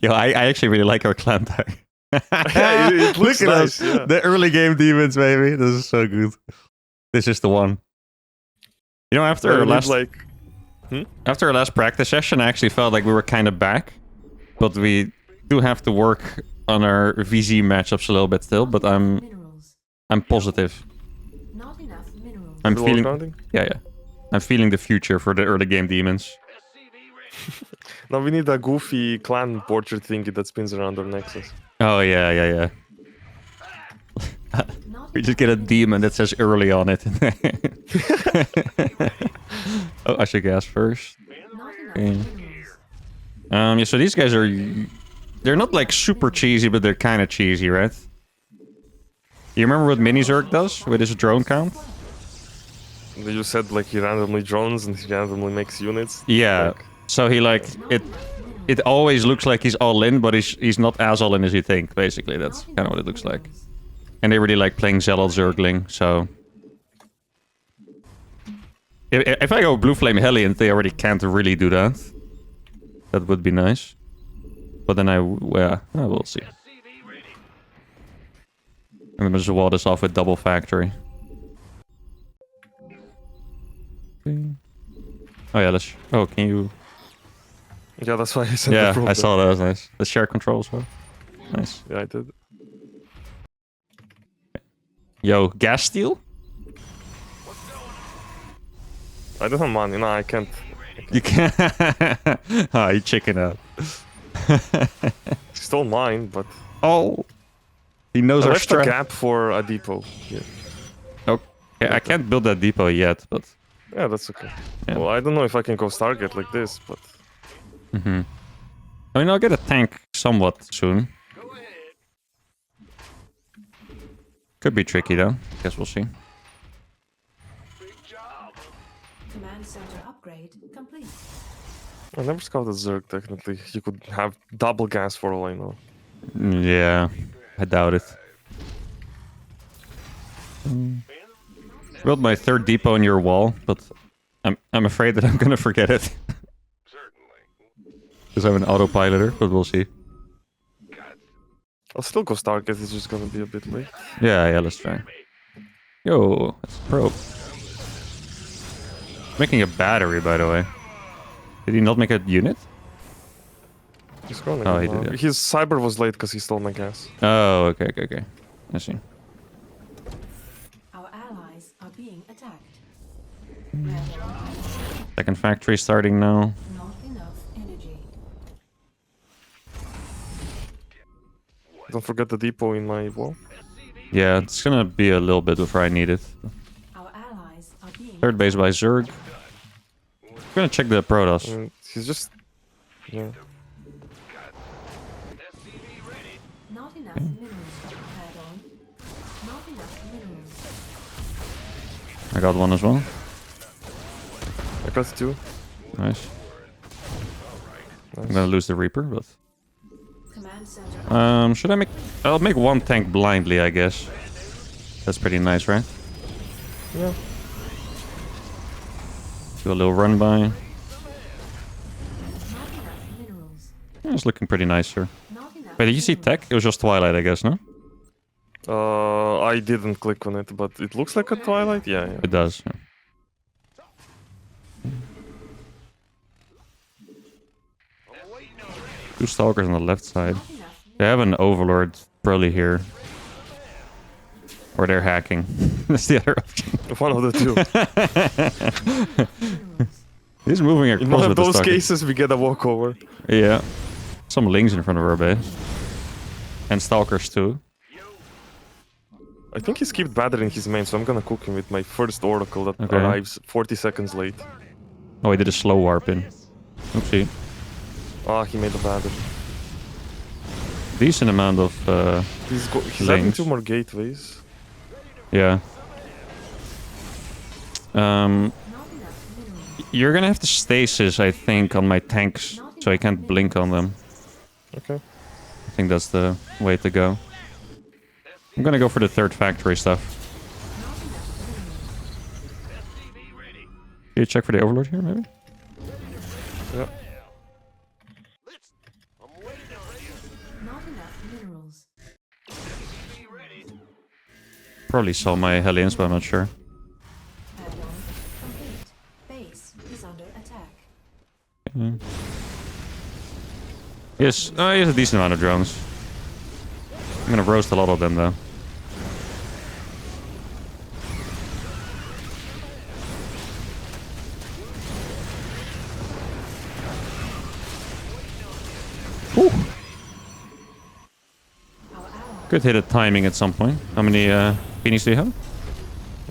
Yo, I actually really like our clan tag. Yeah, it looks Look at nice, us. yeah. The early game demons, baby. This is so good. This is the one. You know, after Yeah, our we need, last like... after our last practice session, I actually felt like we were kind of back, but we do have to work on our VZ matchups a little bit still. But I'm positive. Not enough minerals. I'm Still feeling. working? Yeah. I'm feeling the future for the early game demons. Now we need a goofy clan portrait thingy that spins around our nexus. Oh yeah. We just get a demon that says early on it. Oh, I should gas first. Not enough Okay. minerals. Yeah, so these guys are... They're not like super cheesy, but they're kind of cheesy, right? You remember what Mini Zerg does with his drone count? You said like he randomly drones and he randomly makes units. Yeah. Like, So he like... It always looks like he's all in, but he's not as all in as you think, basically. That's kind of what it looks like. And they really like playing Zealot Zergling, so... If I go Blue Flame Hellion, they already can't really do that. That would be nice. But then we'll see. I'm gonna just wall this off with double factory. Okay. Oh yeah, let's... Oh, can you... yeah, that's why I said Yeah, the problem. I saw that. That was nice. The share control as well. Nice. Yeah, I did. Yo, gas steal? I don't have money. No, I can't. You can't... Ah, you chicken out. He stole mine, but Oh! He knows I our left a strat. gap for a depot. Yeah, Okay, I can't build that depot yet, but... yeah, that's okay. Yeah. Well, I don't know if I can go Stargate like this, but I mean, I'll get a tank somewhat soon. Could be tricky though. Guess we'll see. Command center upgrade complete. I never scouted Zerg. Technically, he could have double gas for all I know. Yeah, I doubt it. Built my third depot in your wall, but I'm afraid that I'm gonna forget it. Because I'm an autopiloter, but we'll see. I'll still go Stargate. It's just gonna be a bit late. Yeah, let's try. Yo, that's pro. Making a battery, by the way. Did he not make a unit? He's going. Oh, he did, yeah. His cyber was late because he stole my gas. Oh, okay. I see. Our allies are being attacked. Second factory starting now. Not enough energy. Don't forget the depot in my wall. Yeah, it's gonna be a little bit before I need it. Our allies are being Third base by Zerg. I'm gonna check the Protoss. He's just... yeah. not enough minerals add on. Not enough minerals. I got one as well. I got two. Nice. I'm Nice. gonna lose the Reaper, but... Command center Should I make... I'll make one tank blindly, I guess. That's pretty nice, right? Yeah. Do a little run by. not enough minerals. Yeah, it's looking pretty nice, sir. Not enough. Wait, did you see minerals. tech? It was just Twilight, I guess, no? I didn't click on it, but it looks like a Twilight. Yeah, yeah. It does. Yeah. Two Stalkers on the left side. Not enough They have an Overlord probably here. Or they're hacking. That's the other option. One of the two. minerals. He's moving In across one of with the those Stalker. cases, we get a walkover. Yeah. Some Lings in front of our base. And Stalkers too. I think he skipped battery in his main, so I'm gonna cook him with my first Oracle that Okay. arrives 40 seconds late. Oh, he did a slow warp in. Oopsie. Ah, he made a battery. Decent amount of... He's adding Links. 2 more gateways. yeah. Not enough minerals. You're gonna have to stasis, I think, on my tanks. So I can't blink on them. Okay. I think that's the way to go. I'm gonna go for the third factory stuff. Can you check for the Overlord here, maybe? Yeah. Not enough minerals. Probably saw my Hellions, but I'm not sure. Add-on complete. Base is under attack. Yes, he has a decent amount of drones. I'm gonna roast a lot of them though. Ooh. Our ally Could hit a timing at some point. How many Phoenix do you have?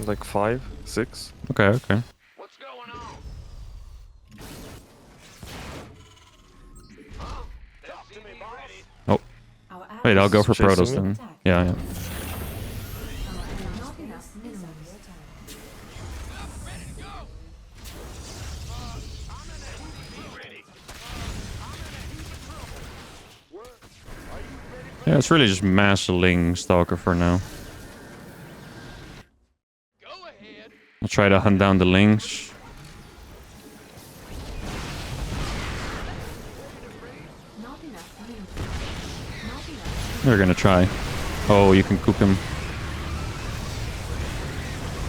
Like 5, 6. Okay, okay. What's going on? Talk to me, boss. Oh, Our ally wait, I'll go for Chasing Protoss me? then. Yeah, yeah. not enough minerals. Yeah, it's really just mass Ling Stalker for now. Go ahead. I'll try to hunt down the Lings. Not enough minerals. Not enough. They're gonna try. Oh, you can cook him.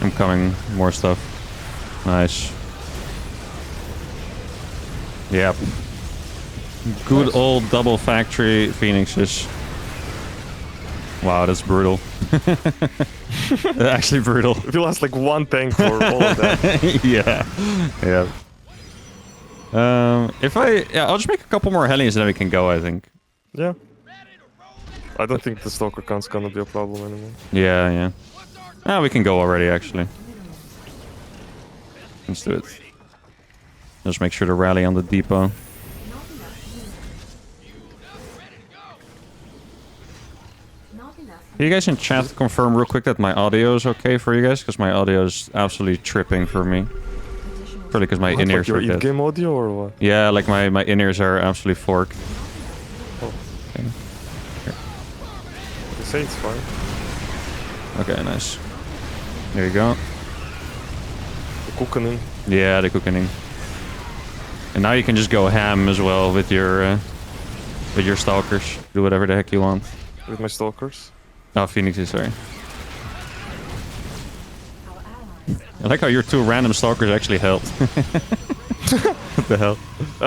I'm coming. More stuff. Nice. Yep. Good old double factory Phoenixes. Wow, that's brutal. Actually brutal. We lost like 1 tank for all of that. Yeah. Yeah. I'll just make a couple more Hellions and then we can go, I think. Yeah. I don't think the Stalker count's gonna be a problem anymore. Yeah, yeah. Ah, we can go already, actually. Let's do it. Just make sure to rally on the depot. Not enough. Can you guys in chat confirm real quick that my audio is okay for you guys? Because my audio is absolutely tripping for me. Additional Probably because my What, in-ears like are your dead. in-game audio or what? Yeah, like my in-ears are absolutely forked. They say it's fine. Okay, nice. There you go. The cooking. Yeah, the cooking. And now you can just go ham as well with your stalkers. Do whatever the heck you want. With my Stalkers. Oh, Phoenixes, sorry. our allies. I like how your 2 random stalkers actually helped. What the hell?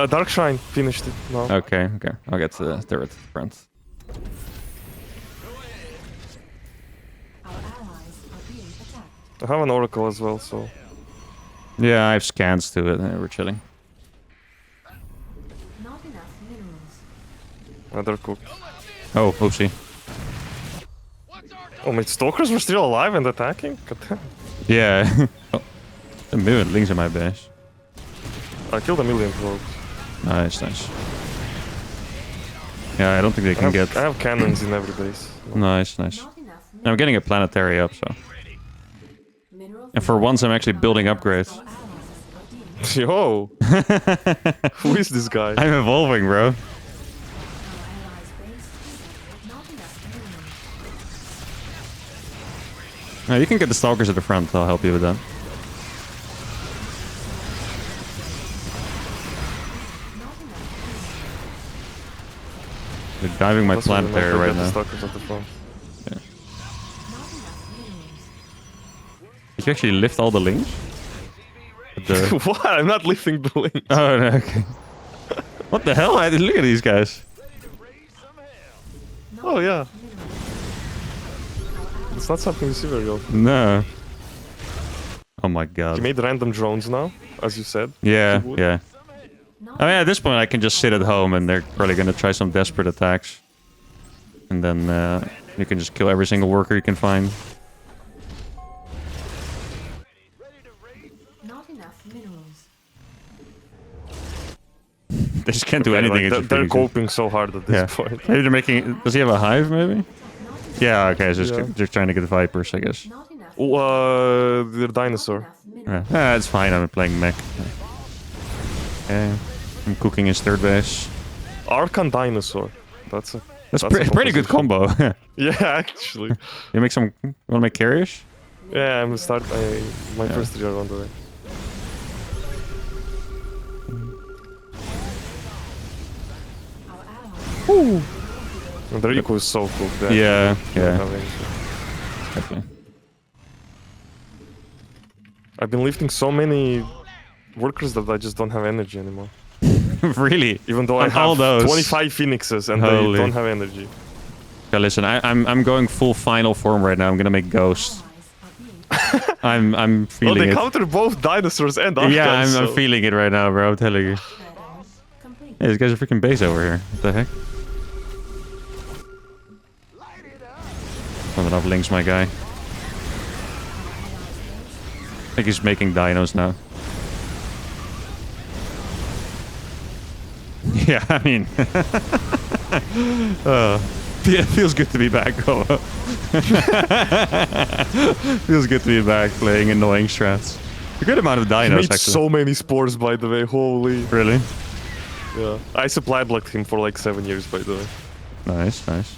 Dark Shrine finished it now. Okay, okay. I'll get to the turret front. Our allies are being attacked. I have an Oracle as well, so... Yeah, I have scans to it. We're chilling. Not enough minerals. They're cooked. Oh, oopsie. Oh, my Stalkers were still alive and attacking? God damn. Yeah. Oh, a million links in my base. I killed a million probes. Nice, nice. Yeah, I don't think they can get... I have cannons in every base. Nice, nice. Not enough I'm getting a planetary up, so... mineral. And for once, I'm actually building upgrades. Our allies are deemed. Yo! Who is this guy? I'm evolving, bro. Our allies' base is not enough minerals. No, you can get the stalkers at the front. I'll help you with that. Not enough minerals. They're diving my That's why planetary I right get the now. Stalkers at the front. Not enough minerals. Did you actually lift all the links? The... What? I'm not lifting the link. Oh, no, okay. What the hell? I didn't look at these guys. Not Oh, yeah. enough minerals. It's not something you see very often. No. Oh my He god. made random drones now, as you said. Yeah, would. yeah. Not I mean, at this point, I can just sit at home and they're probably gonna try some desperate attacks. And then you can just kill every single worker you can find. not enough minerals. They just can't do Okay, anything. like, against they're your Phoenixes. coping so hard at this Yeah. point. Maybe they're making... Does he have a hive, maybe? Not enough. Yeah, okay. So Yeah. they're trying to get Vipers, I guess. Not enough. The dinosaur. Enough minerals. Yeah, it's fine. I'm playing mech. Okay. I'm cooking his third base. Arcan dinosaur. That's a. That's a pretty good composition. combo. Yeah, actually. You make some... You wanna make carriers? Yeah, I'm start. My first 3 are on the way. Our allies. And the Rico is so cool. That Yeah, you don't yeah. have anything. Definitely. I've been lifting so many workers that I just don't have energy anymore. Really? Even though I On all have those? 25 phoenixes and Holy. they don't have energy. Okay, listen, I'm going full final form right now. I'm gonna make Ghost. Allies are being I'm Well, feeling they it. counter both dinosaurs and archons. Yeah, I'm so. feeling it right now, bro. I'm telling you. add-on complete. Hey, this guy's a freaking base over here. What the heck? Not enough links, my guy. I think he's making dinos now. Yeah, I mean... yeah, it feels good to be back, Koa. Feels good to be back playing annoying strats. A good amount of He dinos, made actually. so many spores, by the way. Holy. Really? Yeah. I supply blocked him for like 7 years, by the way. Nice, nice.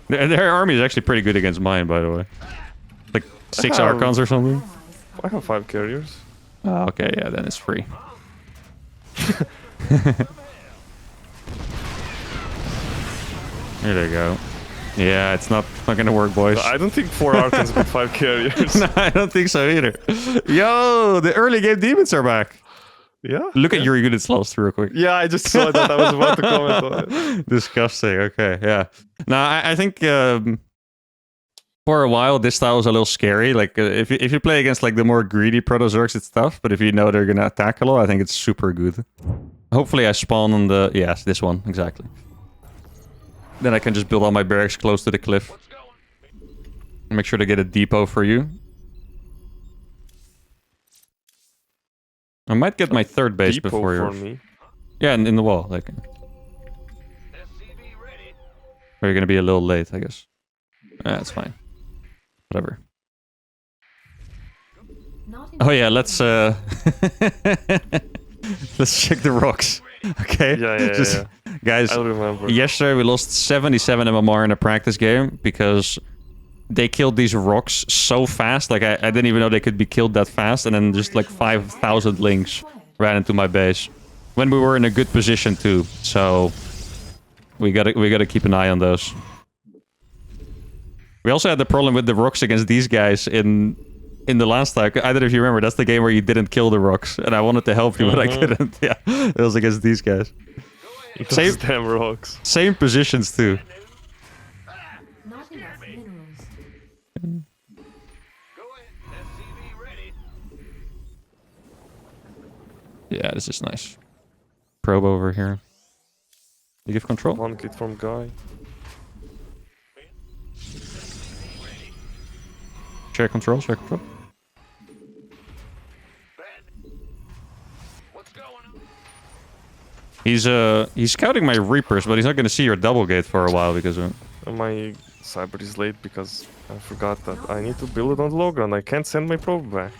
Their army is actually pretty good against mine, by the way. Like 6 have- Archons or something. I have 5 carriers. Oh, okay, yeah, then it's free. Here they go. Yeah, it's not gonna work, boys. I don't think 4 archons with 5 carriers. No, I don't think so either. Yo, the early game demons are back. Yeah? Look at your units lost real quick. Yeah, I just saw that. I was about to comment on it. Disgusting. Okay, yeah. Now I think for a while this style was a little scary. Like if you play against like the more greedy Protozorks, it's tough. But if you know they're gonna attack a lot, I think it's super good. Hopefully, I spawn on the this one exactly. Then I can just build all my barracks close to the cliff. Make sure to get a depot for you. I might get my third base Depot before for yours. me. Yeah, in the wall. Like, SCV ready. or you're gonna be a little late, I guess. That's fine. Whatever. Not Oh yeah, let's let's check the rocks. Okay. Yeah. Guys, I remember. yesterday we lost 77 MMR in a practice game because they killed these rocks so fast. Like I didn't even know they could be killed that fast, and then just like 5,000 links ran into my base when we were in a good position too. So we gotta keep an eye on those. We also had the problem with the rocks against these guys in the last time. I don't know if you remember. That's the game where you didn't kill the rocks, and I wanted to help you, but I couldn't. Yeah, it was against these guys. Those Same- damn rocks. Same positions too. Not enough minerals. Go ahead. SCV ready. Yeah, this is nice. Probe over here. You give control? One kid from Guy. Share control, share control. What's going on? He's scouting my Reapers, but he's not gonna see your double gate for a while because of... And my cyber is late because I forgot that I need to build it on the low ground. I can't send my probe back.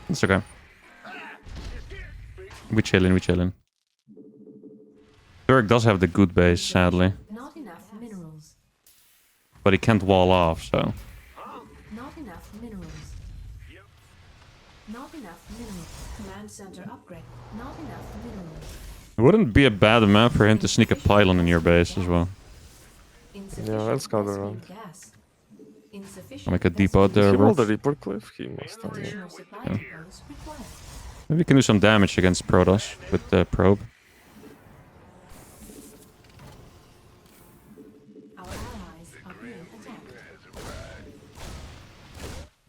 It's okay. We chillin'. Turk does have the good base, sadly. Not enough minerals. But he can't wall off, so... Not enough minerals. Not enough minerals. Command center upgrade. Not enough minerals. It wouldn't be a bad map for him to sneak a pylon in your base as well. Insufficient let's go Vespene around. gas. Insufficient I'll make a depot Vespene there, He bro. rolled the Reaper Cliff. He must have. Additional supply depots required. Maybe we can do some damage against Protoss with the probe. Our allies are being attacked.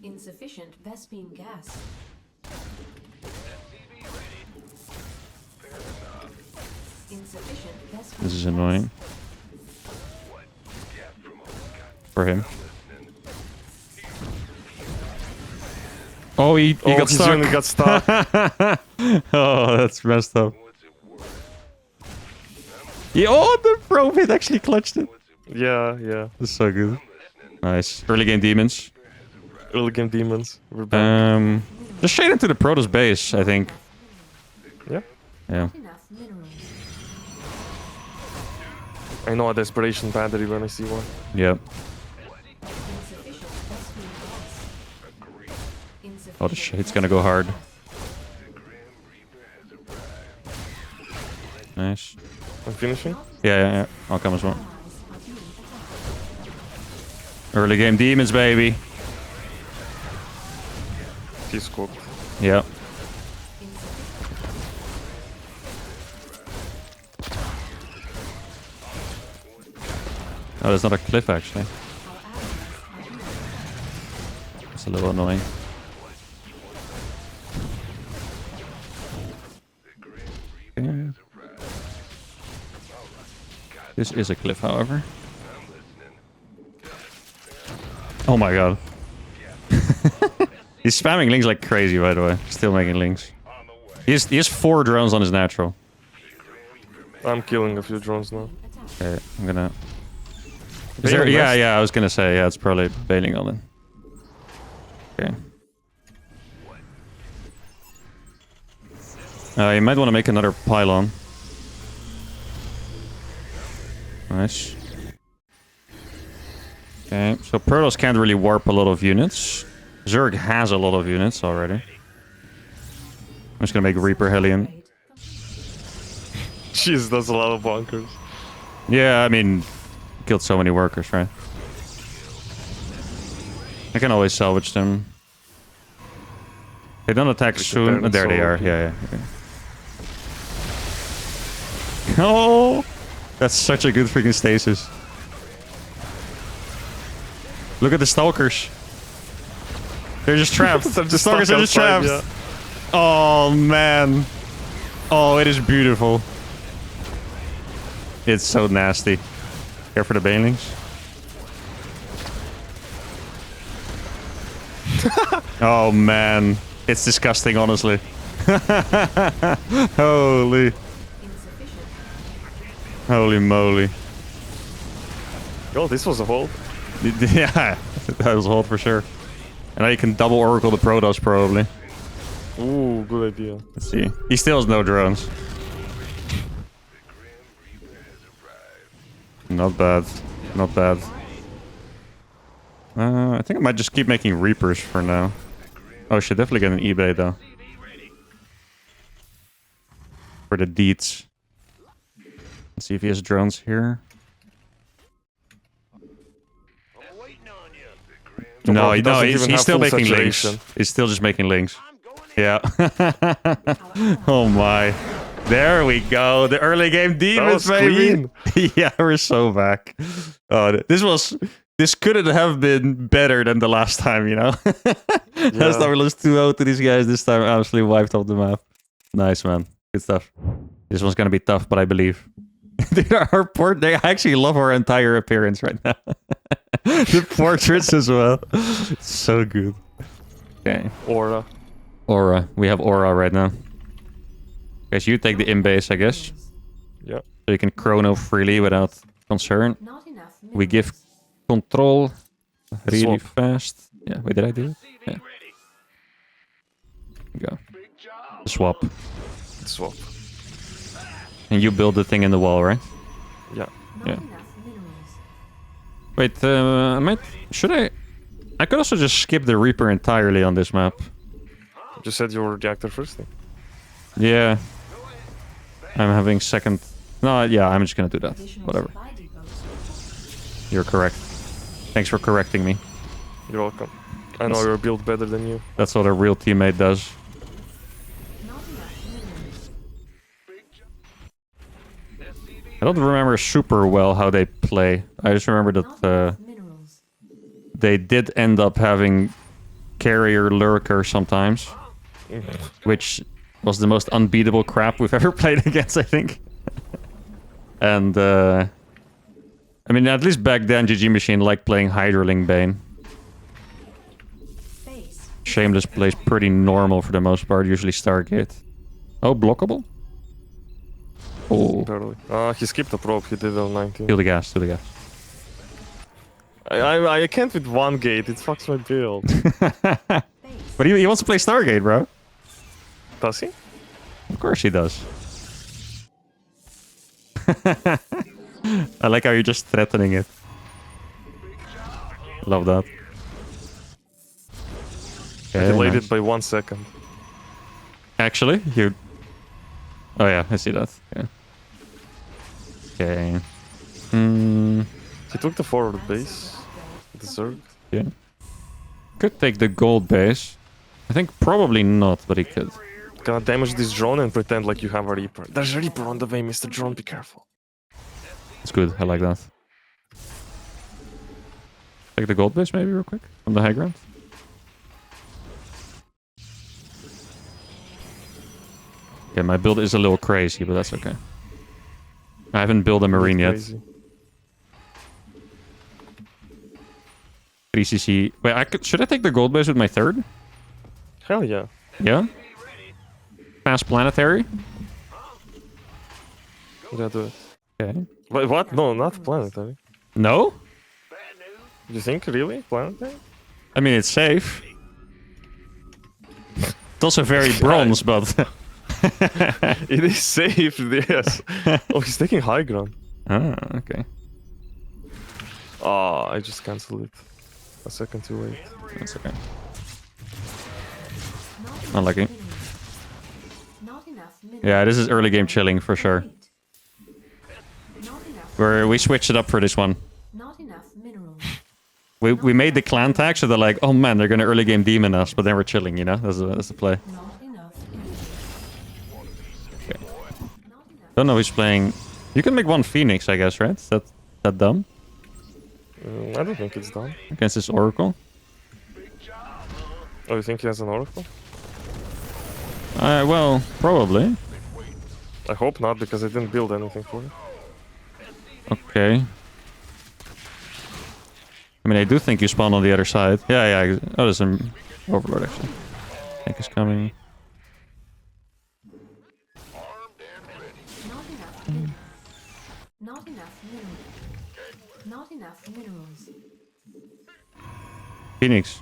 Insufficient Vespene gas. Insufficient Vespene This is gas. annoying. For him. Oh, he got his stuck. unit got stuck. Oh, that's messed up. Yeah, oh, the probe hit actually clutched it. yeah. That's so good. Nice. Early game demons. Early game demons. We're back. Just straight into the Protoss base, I think. Yeah. Yeah. Not enough minerals. I know a desperation battery when I see one. Yep. Insufficient Vespene gas. Insufficient Oh, the shade's gonna go hard. Vespene gas. Nice. I'm finishing. Yeah. I'll come as well. Early game demons, baby. He's cooked. Yeah. Oh, that's not a cliff, actually. It's a little annoying. Okay. This is a cliff, however. Oh my god. He's spamming links like crazy, by the way. Still making links. He has 4 drones on his natural. I'm killing a few drones now. Okay, I'm gonna... Bailing left. Yeah, I was gonna say, yeah, it's probably bailing on it. Okay. You might want to make another pylon. Nice. Okay, so Protoss can't really warp a lot of units. Zerg has a lot of units already. I'm just gonna make Reaper Hellion. Jeez, that's a lot of bunkers. Yeah, I mean, killed so many workers, right? I can always salvage them. They don't attack soon. Oh, there they are. Yeah. Okay. Oh, that's such a good freaking stasis. Look at the stalkers. They're just trapped. The stalkers are just trapped. Yeah. Oh man. Oh, it is beautiful. It's so nasty. Care for the banelings. Oh man. It's disgusting, honestly. Holy. Holy moly. Oh, this was a hold. Yeah, that was a hold for sure. And now you can double Oracle the Protoss, probably. Ooh, good idea. Let's see. He still has no drones. Not bad. Not bad. I think I might just keep making Reapers for now. Oh, should definitely get an eBay, though. For the deeds. Let's see if he has drones here. No, he's still making links. He's still just making links. Yeah. Oh my. There we go. The early game demons, baby. Yeah, we're so back. Oh, this couldn't have been better than the last time, you know? Last time we lost 2-0 to these guys. This time absolutely wiped off the map. Nice, man. Good stuff. This one's gonna be tough, but I believe. They actually love our entire appearance right now. The portraits as well. It's so good. Okay. Aura. We have Aura right now. Guess you take the in-base, I guess. Yeah. So you can chrono freely without concern. We give control really fast. Yeah, wait, did I do it? Yeah. Go. Swap. Swap. And you build the thing in the wall, right? Yeah. Yeah. Wait, should I could also just skip the Reaper entirely on this map. You just said you were reactor first thing. Yeah. I'm having second... No, yeah, I'm just gonna do that. Whatever. You're correct. Thanks for correcting me. You're welcome. I know you're built better than you. That's what a real teammate does. I don't remember super well how they play. I just remember that they did end up having carrier lurker sometimes, which was the most unbeatable crap we've ever played against, I think. And I mean, at least back then, GG Machine liked playing Hydroling Bane. Shameless plays pretty normal for the most part, usually Stargate. Oh, blockable? Oh. Totally. He skipped a probe, he did L19. Kill the gas, kill the gas. I can't with one gate, it fucks my build. But he wants to play Stargate, bro. Does he? Of course he does. I like how you're just threatening it. Love that. I Okay, delayed nice. it by 1 second. Actually, you... Oh yeah, I see that. Yeah. Okay. Hmm. He took the forward base. The Zerg. Yeah. Could take the gold base. I think probably not, but he could. Gonna damage this drone and pretend like you have a Reaper. There's a Reaper on the way, Mr. Drone, be careful. It's good. I like that. Take the gold base maybe real quick from the high ground. Yeah, my build is a little crazy, but that's okay. I haven't built a marine yet. Crazy. 3cc. Wait, should I take the gold base with my third? Hell yeah. Yeah? Fast planetary? Yeah, do it. Okay. Wait, what? No, not planetary. No? You think really? Planetary? I mean, it's safe. It's also very bronze, but... It is safe, yes. Oh, he's taking high ground. Ah, okay. Oh, I just cancelled it. A second too late. That's okay. Not Unlucky. enough minerals. Not enough minerals. Yeah, this is early game chilling for sure. Not enough. We switched it up for this one. Not enough minerals. We made the clan tag, so they're like, oh man, they're gonna early game demon us, but then we're chilling, you know? That's the play. Not enough energy. Okay. Not enough. Don't know who's playing. You can make one Phoenix, I guess, right? Is that dumb? I don't think it's done. Against this Oracle? Oh, you think he has an Oracle? Well, probably. I hope not, because I didn't build anything for it. Okay. I mean, I do think you spawn on the other side. Yeah. Oh, there's an Overlord, actually. I think it's coming. Not enough minerals. Not enough minerals. Not enough minerals. Phoenix.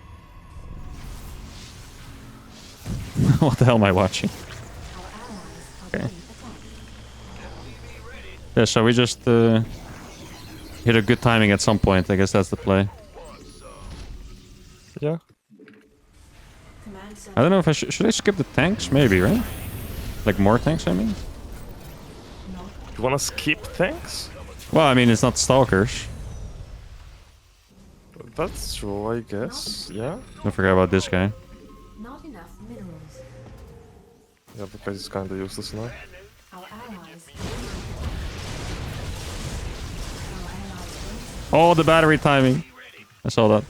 What the hell am I watching? Our allies are Okay. being attacked. Yeah, so we just hit a good timing at some point. I guess that's the play. Yeah. Command I don't know if I should I skip the tanks? Maybe, right? Like more tanks, I mean? You wanna skip tanks? Well, I mean, it's not stalkers. That's true, I guess. Yeah. Don't forget about this guy. Not enough minerals. Yeah, because it's kinda useless now. Our allies. Oh, the battery timing. I saw that.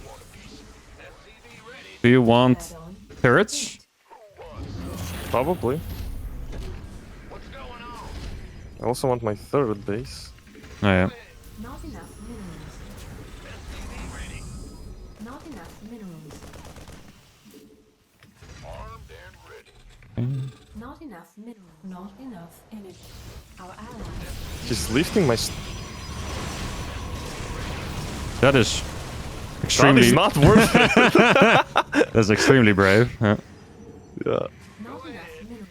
Do you want Add-on. turrets? Probably. I also want my third base. Oh, yeah. Not enough minerals. Not enough minerals. Not enough minerals. Not enough energy. Our allies. He's lifting my... That is That extremely... is not worth it! That's extremely brave. Yeah. Yeah. Not enough minerals.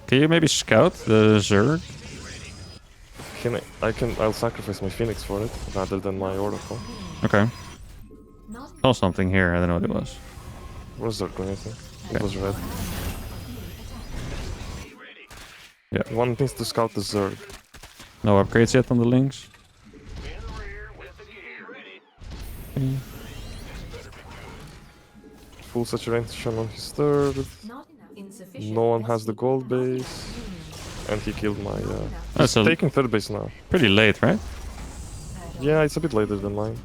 Can you maybe scout the Zerg? I'll sacrifice my Phoenix for it, rather than my Oracle. Okay. Not Saw something here. I don't know what it was. Where's Zerg going, I think? It was red. Yeah. One needs to scout the Zerg. No upgrades yet on the links. Full saturation on his third. Not enough. Insufficient. No one has the SP. gold Not base. enough And he killed my... That's He's a taking third base now. pretty late, right? minerals. Yeah, it's a bit later than mine.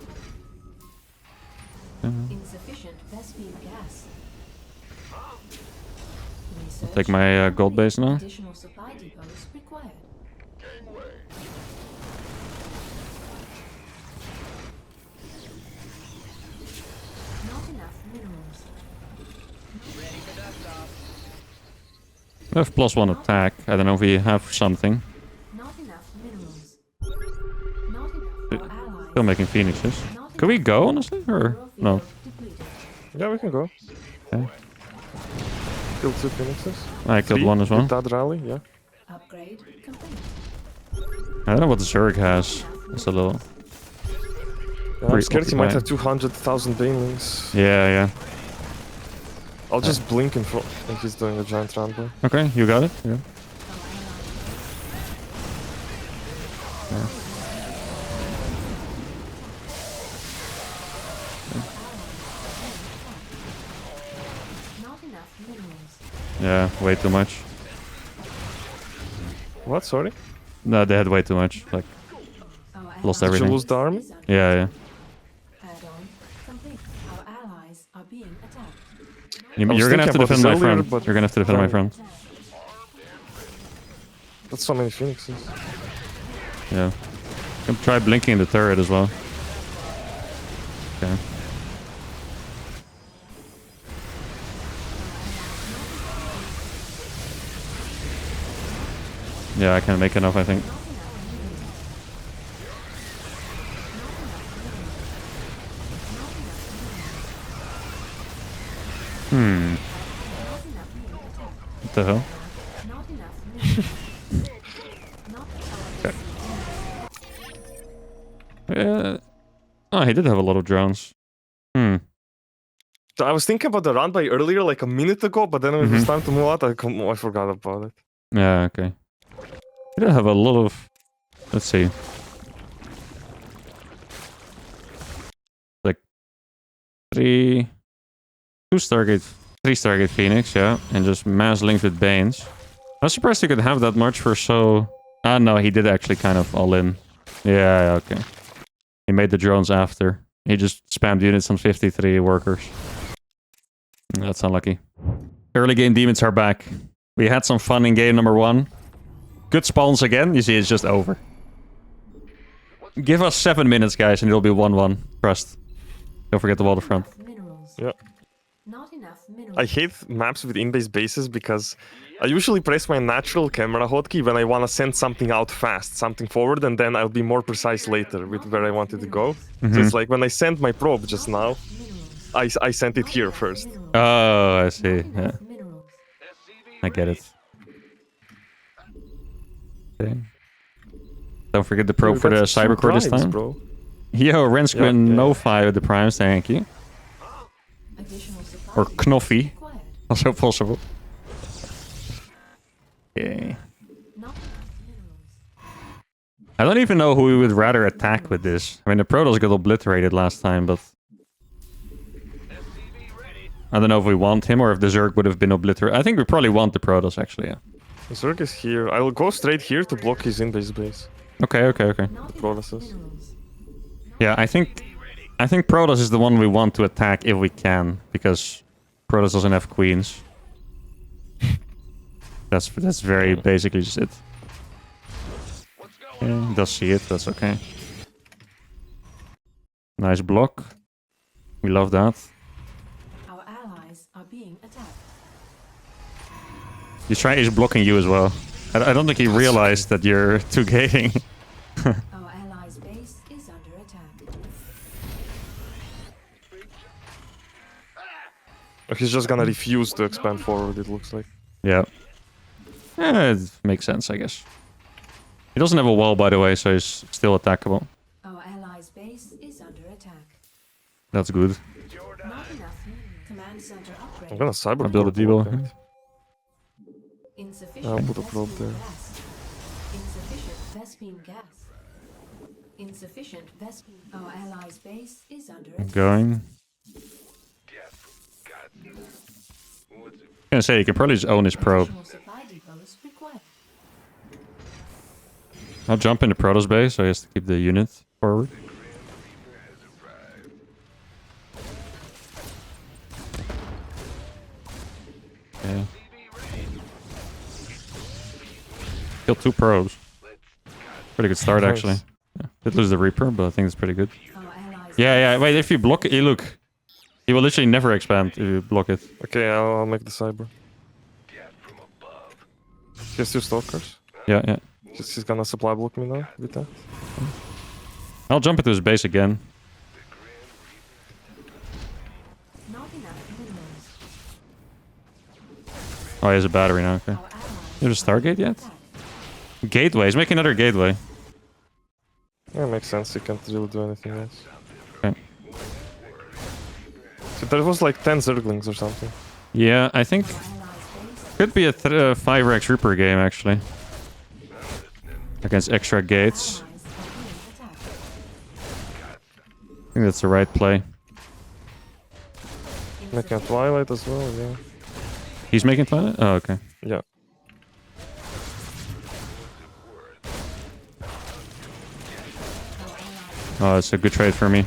Insufficient Vespine gas. Research. Take my gold base now. Additional supply depots required. Not enough minerals. We have +1 attack. I don't know if we have something. Not enough minerals. Not enough. Our allies. Still making phoenixes. Not Can we enough. go, honestly? Or Mineral no? field depleted. Yeah, we can go. Okay. Killed 2 Phoenixes. I killed 3 one as well. with that rally, yeah. Upgrade complete. I don't know what the Zerg has. It's a little... Yeah, I'm scared he might Preoccupied. have 200,000 banelings. Yeah. I'll just blink in front when he's doing a giant ramble. Okay, you got it? Yeah. Not enough minerals. Yeah, way too much. What? Sorry? No, they had way too much. Like, Our Lost allies everything. Did you lose the army? is under yeah, yeah. add-on complete. Our allies are being attacked. I was You're gonna have to thinking about defend this my earlier, friend. but- You're gonna have to defend my Fine. friend. That's so many phoenixes. Yeah. Can try blinking the turret as well. Okay. Yeah, I can make enough, I think. What the hell? Not enough minerals. Not Oh, he did have a lot of drones. Hmm. So I was thinking about the run by earlier, like a minute ago, but then when it was Mhm. time to move out, I forgot about it. Yeah, okay. He did have a lot of... Let's see. Like... 3 Stargate Phoenix, yeah. And just mass links with Banes. I was surprised he could have that much for so... Ah, no, he did actually kind of all in. Yeah, okay. He made the drones after. He just spammed units on 53 workers. That's unlucky. Early game demons are back. We had some fun in game number 1. Good spawns again. You see, it's just over. Give us 7 minutes, guys, and it'll be 1-1. Trust. Don't forget the waterfront. minerals. Yeah. Not enough minerals. I hate maps with in-base bases because I usually press my natural camera hotkey when I want to send something out fast, something forward, and then I'll be more precise later with where I want it to go. So it's like when I sent my probe just now, Minerals. I sent it here first. Minerals. Oh, I see. Not Yeah, enough minerals. I get it. Okay. Don't forget the probe Dude, for the that's two cyber core this primes, time. bro. Yo, Rensquin Yeah. no 5 with the primes, thank you. Additional supply Or depots Knoffi. required. Also possible. Okay. Not enough minerals. I don't even know who we would rather attack with this. I mean, the Protoss got obliterated last time, but... I don't know if we want him or if the Zerg would have been obliterated. I think we probably want the Protoss, actually, yeah. Zerg is here. I will go straight here to block his in-base base. Okay, okay, okay. Not Protoss. enough minerals. Yeah, I think Protoss is the one we want to attack if we can, because Protoss doesn't have queens. That's very basically just it. Yeah, he does see it, that's okay. Nice block. We love that. Our allies are being attacked. He's blocking you as well. I don't think he realized that you're 2 gating. Our allies' base is under attack. He's just gonna refuse to expand forward, it looks like. Yeah. It makes sense, I guess. He doesn't have a wall, by the way, so he's still attackable. Our allies' base is under attack. That's good. Not enough minerals. Command center upgrade. I'm gonna cyber I build a probe devo. that. Insufficient I'll put a probe Vespene there. gas. Insufficient Vespene gas. Insufficient Vespene. Our allies' base is under attack. Going. I was gonna say, you can probably just own his probe. Additional supply depots required. I'll jump into Protoss base, so he has to keep the unit forward. Yeah. Killed 2 probes. Pretty good start, Nice. actually. Yeah. Did lose the Reaper, but I think it's pretty good. Our allies' Yeah, yeah. Wait, if you block it, look. He will literally never expand if you block it. Okay, I'll make the cyber. He has 2 stalkers. Yeah, yeah. He's gonna supply block me now with that. I'll jump into his base again. Not enough minerals. Oh, he has a battery now, okay. Our allies There's a are Stargate under yet? attack. Gateway. He's making another gateway. Yeah, makes sense. You can't really do anything else. Okay. So there was like 10 Zerglings or something. Yeah, I think Our allies' base could be a 5-Rex Reaper game, actually. Against extra gates. allies think that's the right play. Making a Twilight as well, yeah. He's making Twilight? Oh, okay. Yeah. Oh, it's a good trade for me.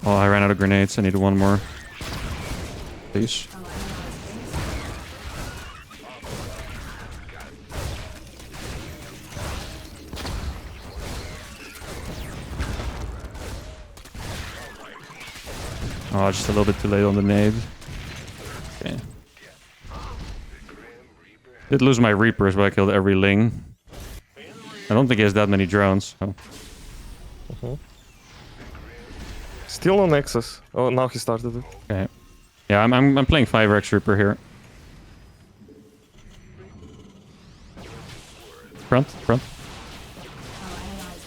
Oh, I ran out of grenades. I need one more. Please. Oh, just a little bit too late on the nade. Okay. Did lose my Reapers, but I killed every Ling. I don't think he has that many drones. So. Still no Nexus. Oh, now he started it. Okay. Yeah, I'm playing 5x Reaper here. Front. Our allies'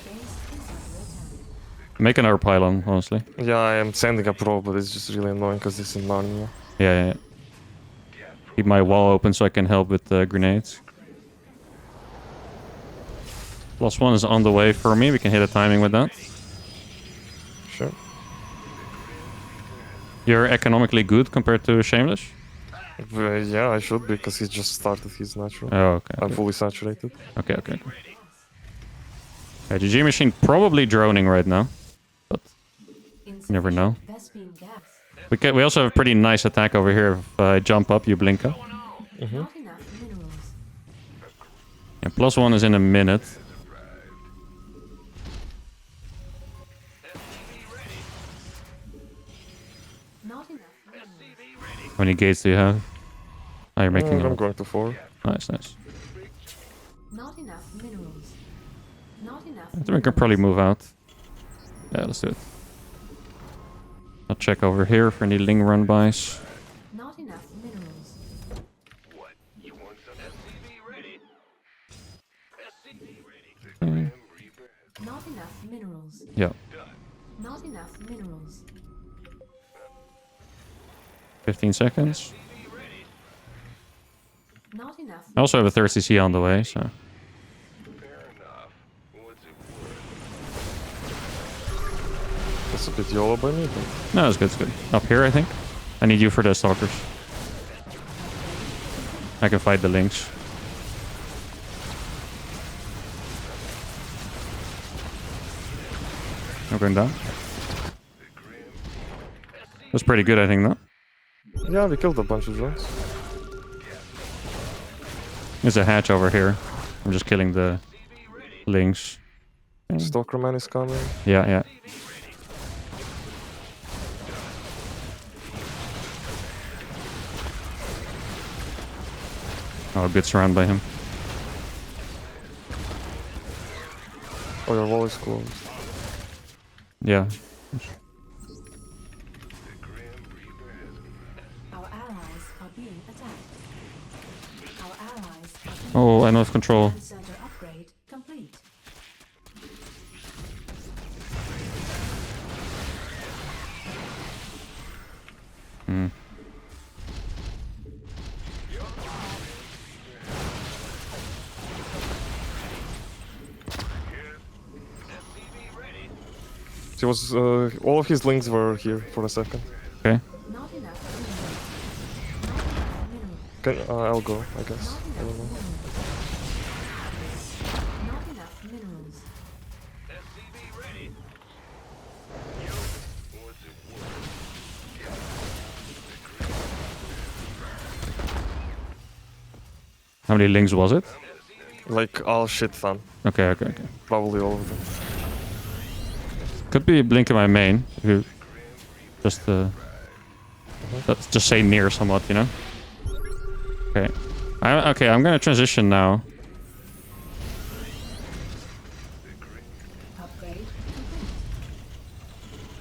base is under attack. Make another pylon, honestly. Yeah, I am sending a pro, but it's just really annoying because it's in Narnia. Yeah. Keep my wall open so I can help with the grenades. +1 is on the way for me. We can hit a timing with that. Sure. You're economically good compared to Shameless? Yeah, I should because he just started his natural. Oh, okay. I'm fully saturated. Okay. GG machine probably droning right now. But you never know. Vespene gas. We also have a pretty nice attack over here. If I jump up, you blink up. Not enough minerals. And +1 is in a minute. Not enough minerals. How many gates do you have? Oh, you're making I'm them. going to 4. Nice. Not enough minerals. Not enough. I think we can probably move out. Yeah, let's do it. I'll check over here for any Ling run-bys. Not enough minerals. What? You want some SCV ready? SCV ready. Okay. Not enough minerals. Yeah, Not enough minerals. 15 seconds. Not enough. I also have a third CC on the way, so... Fair enough. What's it worth? That's a bit YOLO by me, but No, it's good. Up here, I think. I need you for the stalkers. I can fight the Lynx. I'm going down. That's pretty good, I think, though. yeah, we killed a bunch of drones. There's a hatch over here. I'm just killing the Lynx. Stalker man is coming. Yeah. Oh, good surround by him. Oh, your wall is closed. Yeah. Our allies are being attacked. Our allies are being Oh, I lost control. Command center upgrade complete. He was, all of his links were here for a second. Okay. Not enough minerals. Not enough minerals. Can, I'll go, I guess. I don't know. Not enough minerals. SCV ready. What's it worth? How many Lynx was it? Like, all shit ton. Okay. Probably all of them. Could be Blink in my main. If you just just say near somewhat, you know? Okay. I'm gonna transition now. Upgrade complete.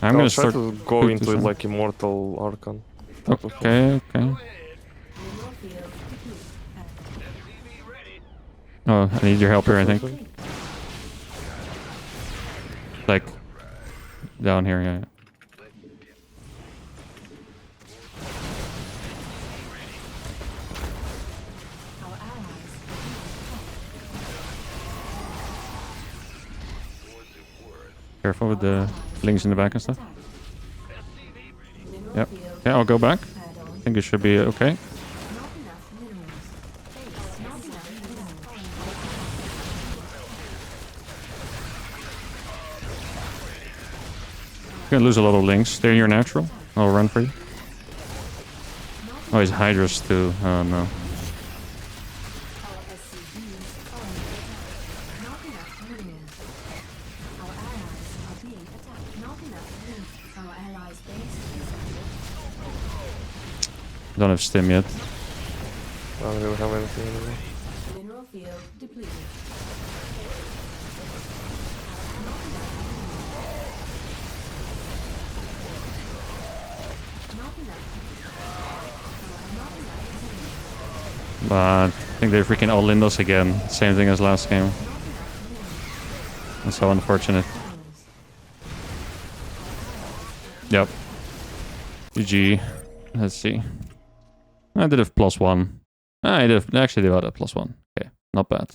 I'm I'll gonna try start to go into it some- like Immortal Archon. Okay. Mineral field complete. SCV ready. Oh, I need your help here, I think. Complete. Like down here, yeah. Careful with the links in the back and stuff. Mineral Yep. field Okay, I'll go back. add-on. I think it should be okay. Not enough minerals. Base. Not enough minerals. You're gonna lose a lot of links. Stay in your natural. I'll run for you. Oh, he's Hydras too. Oh no. Our SCVs are under attack. Not enough minerals. Our allies are being attacked. Not enough minerals. Our allies' base is under Don't have stim yet. I don't really have anything anymore. mineral field depleted. Not enough. Not enough. But I think they freaking all Lindos again. Same thing as last game. That's so unfortunate. Yep. GG. Let's see. I did have +1. I actually did have a +1. Okay, not bad.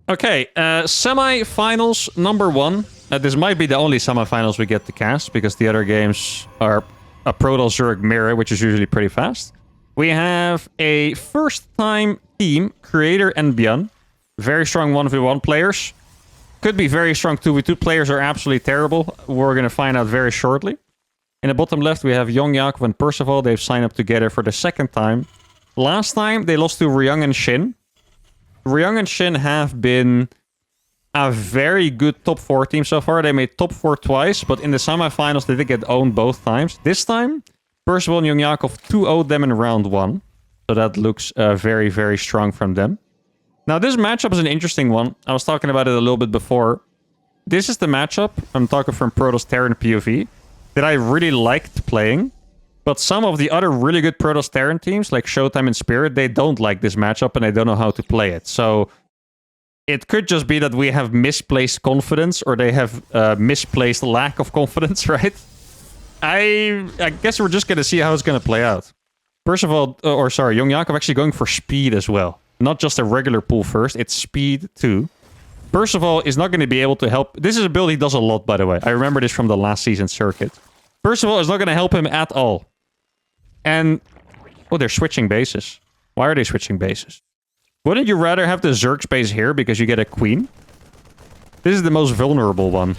Okay, semi-finals number 1. This might be the only semi-finals we get to cast because the other games are a Protoss Zerg mirror, which is usually pretty fast. We have a first-time team, Creator and Björn. Very strong 1v1 players. Could be very strong 2v2 players are absolutely terrible. We're going to find out very shortly. In the bottom left, we have Young Jakob and Percival. They've signed up together for the second time. Last time, they lost to Ryung and Shin. Ryung and Shin have been a very good top 4 team so far. They made top 4 twice, but in the semifinals, they did get owned both times. This time, Percival and Young Jakob 2-0'd them in round 1. So that looks very, very strong from them. Now, this matchup is an interesting one. I was talking about it a little bit before. This is the matchup, I'm talking from Protoss Terran POV, that I really liked playing. But some of the other really good Protoss Terran teams, like Showtime and Spirit, they don't like this matchup and they don't know how to play it. So it could just be that we have misplaced confidence or they have misplaced lack of confidence, right? I guess we're just going to see how it's going to play out. First of all, Young Jakob actually going for speed as well. Not just a regular pull first, it's speed too. First of all, is not going to be able to help. This is a build he does a lot, by the way. I remember this from the last season circuit. First of all, it's not going to help him at all. And, oh, they're switching bases. Why are they switching bases? Wouldn't you rather have the Zerg space here because you get a queen? This is the most vulnerable one.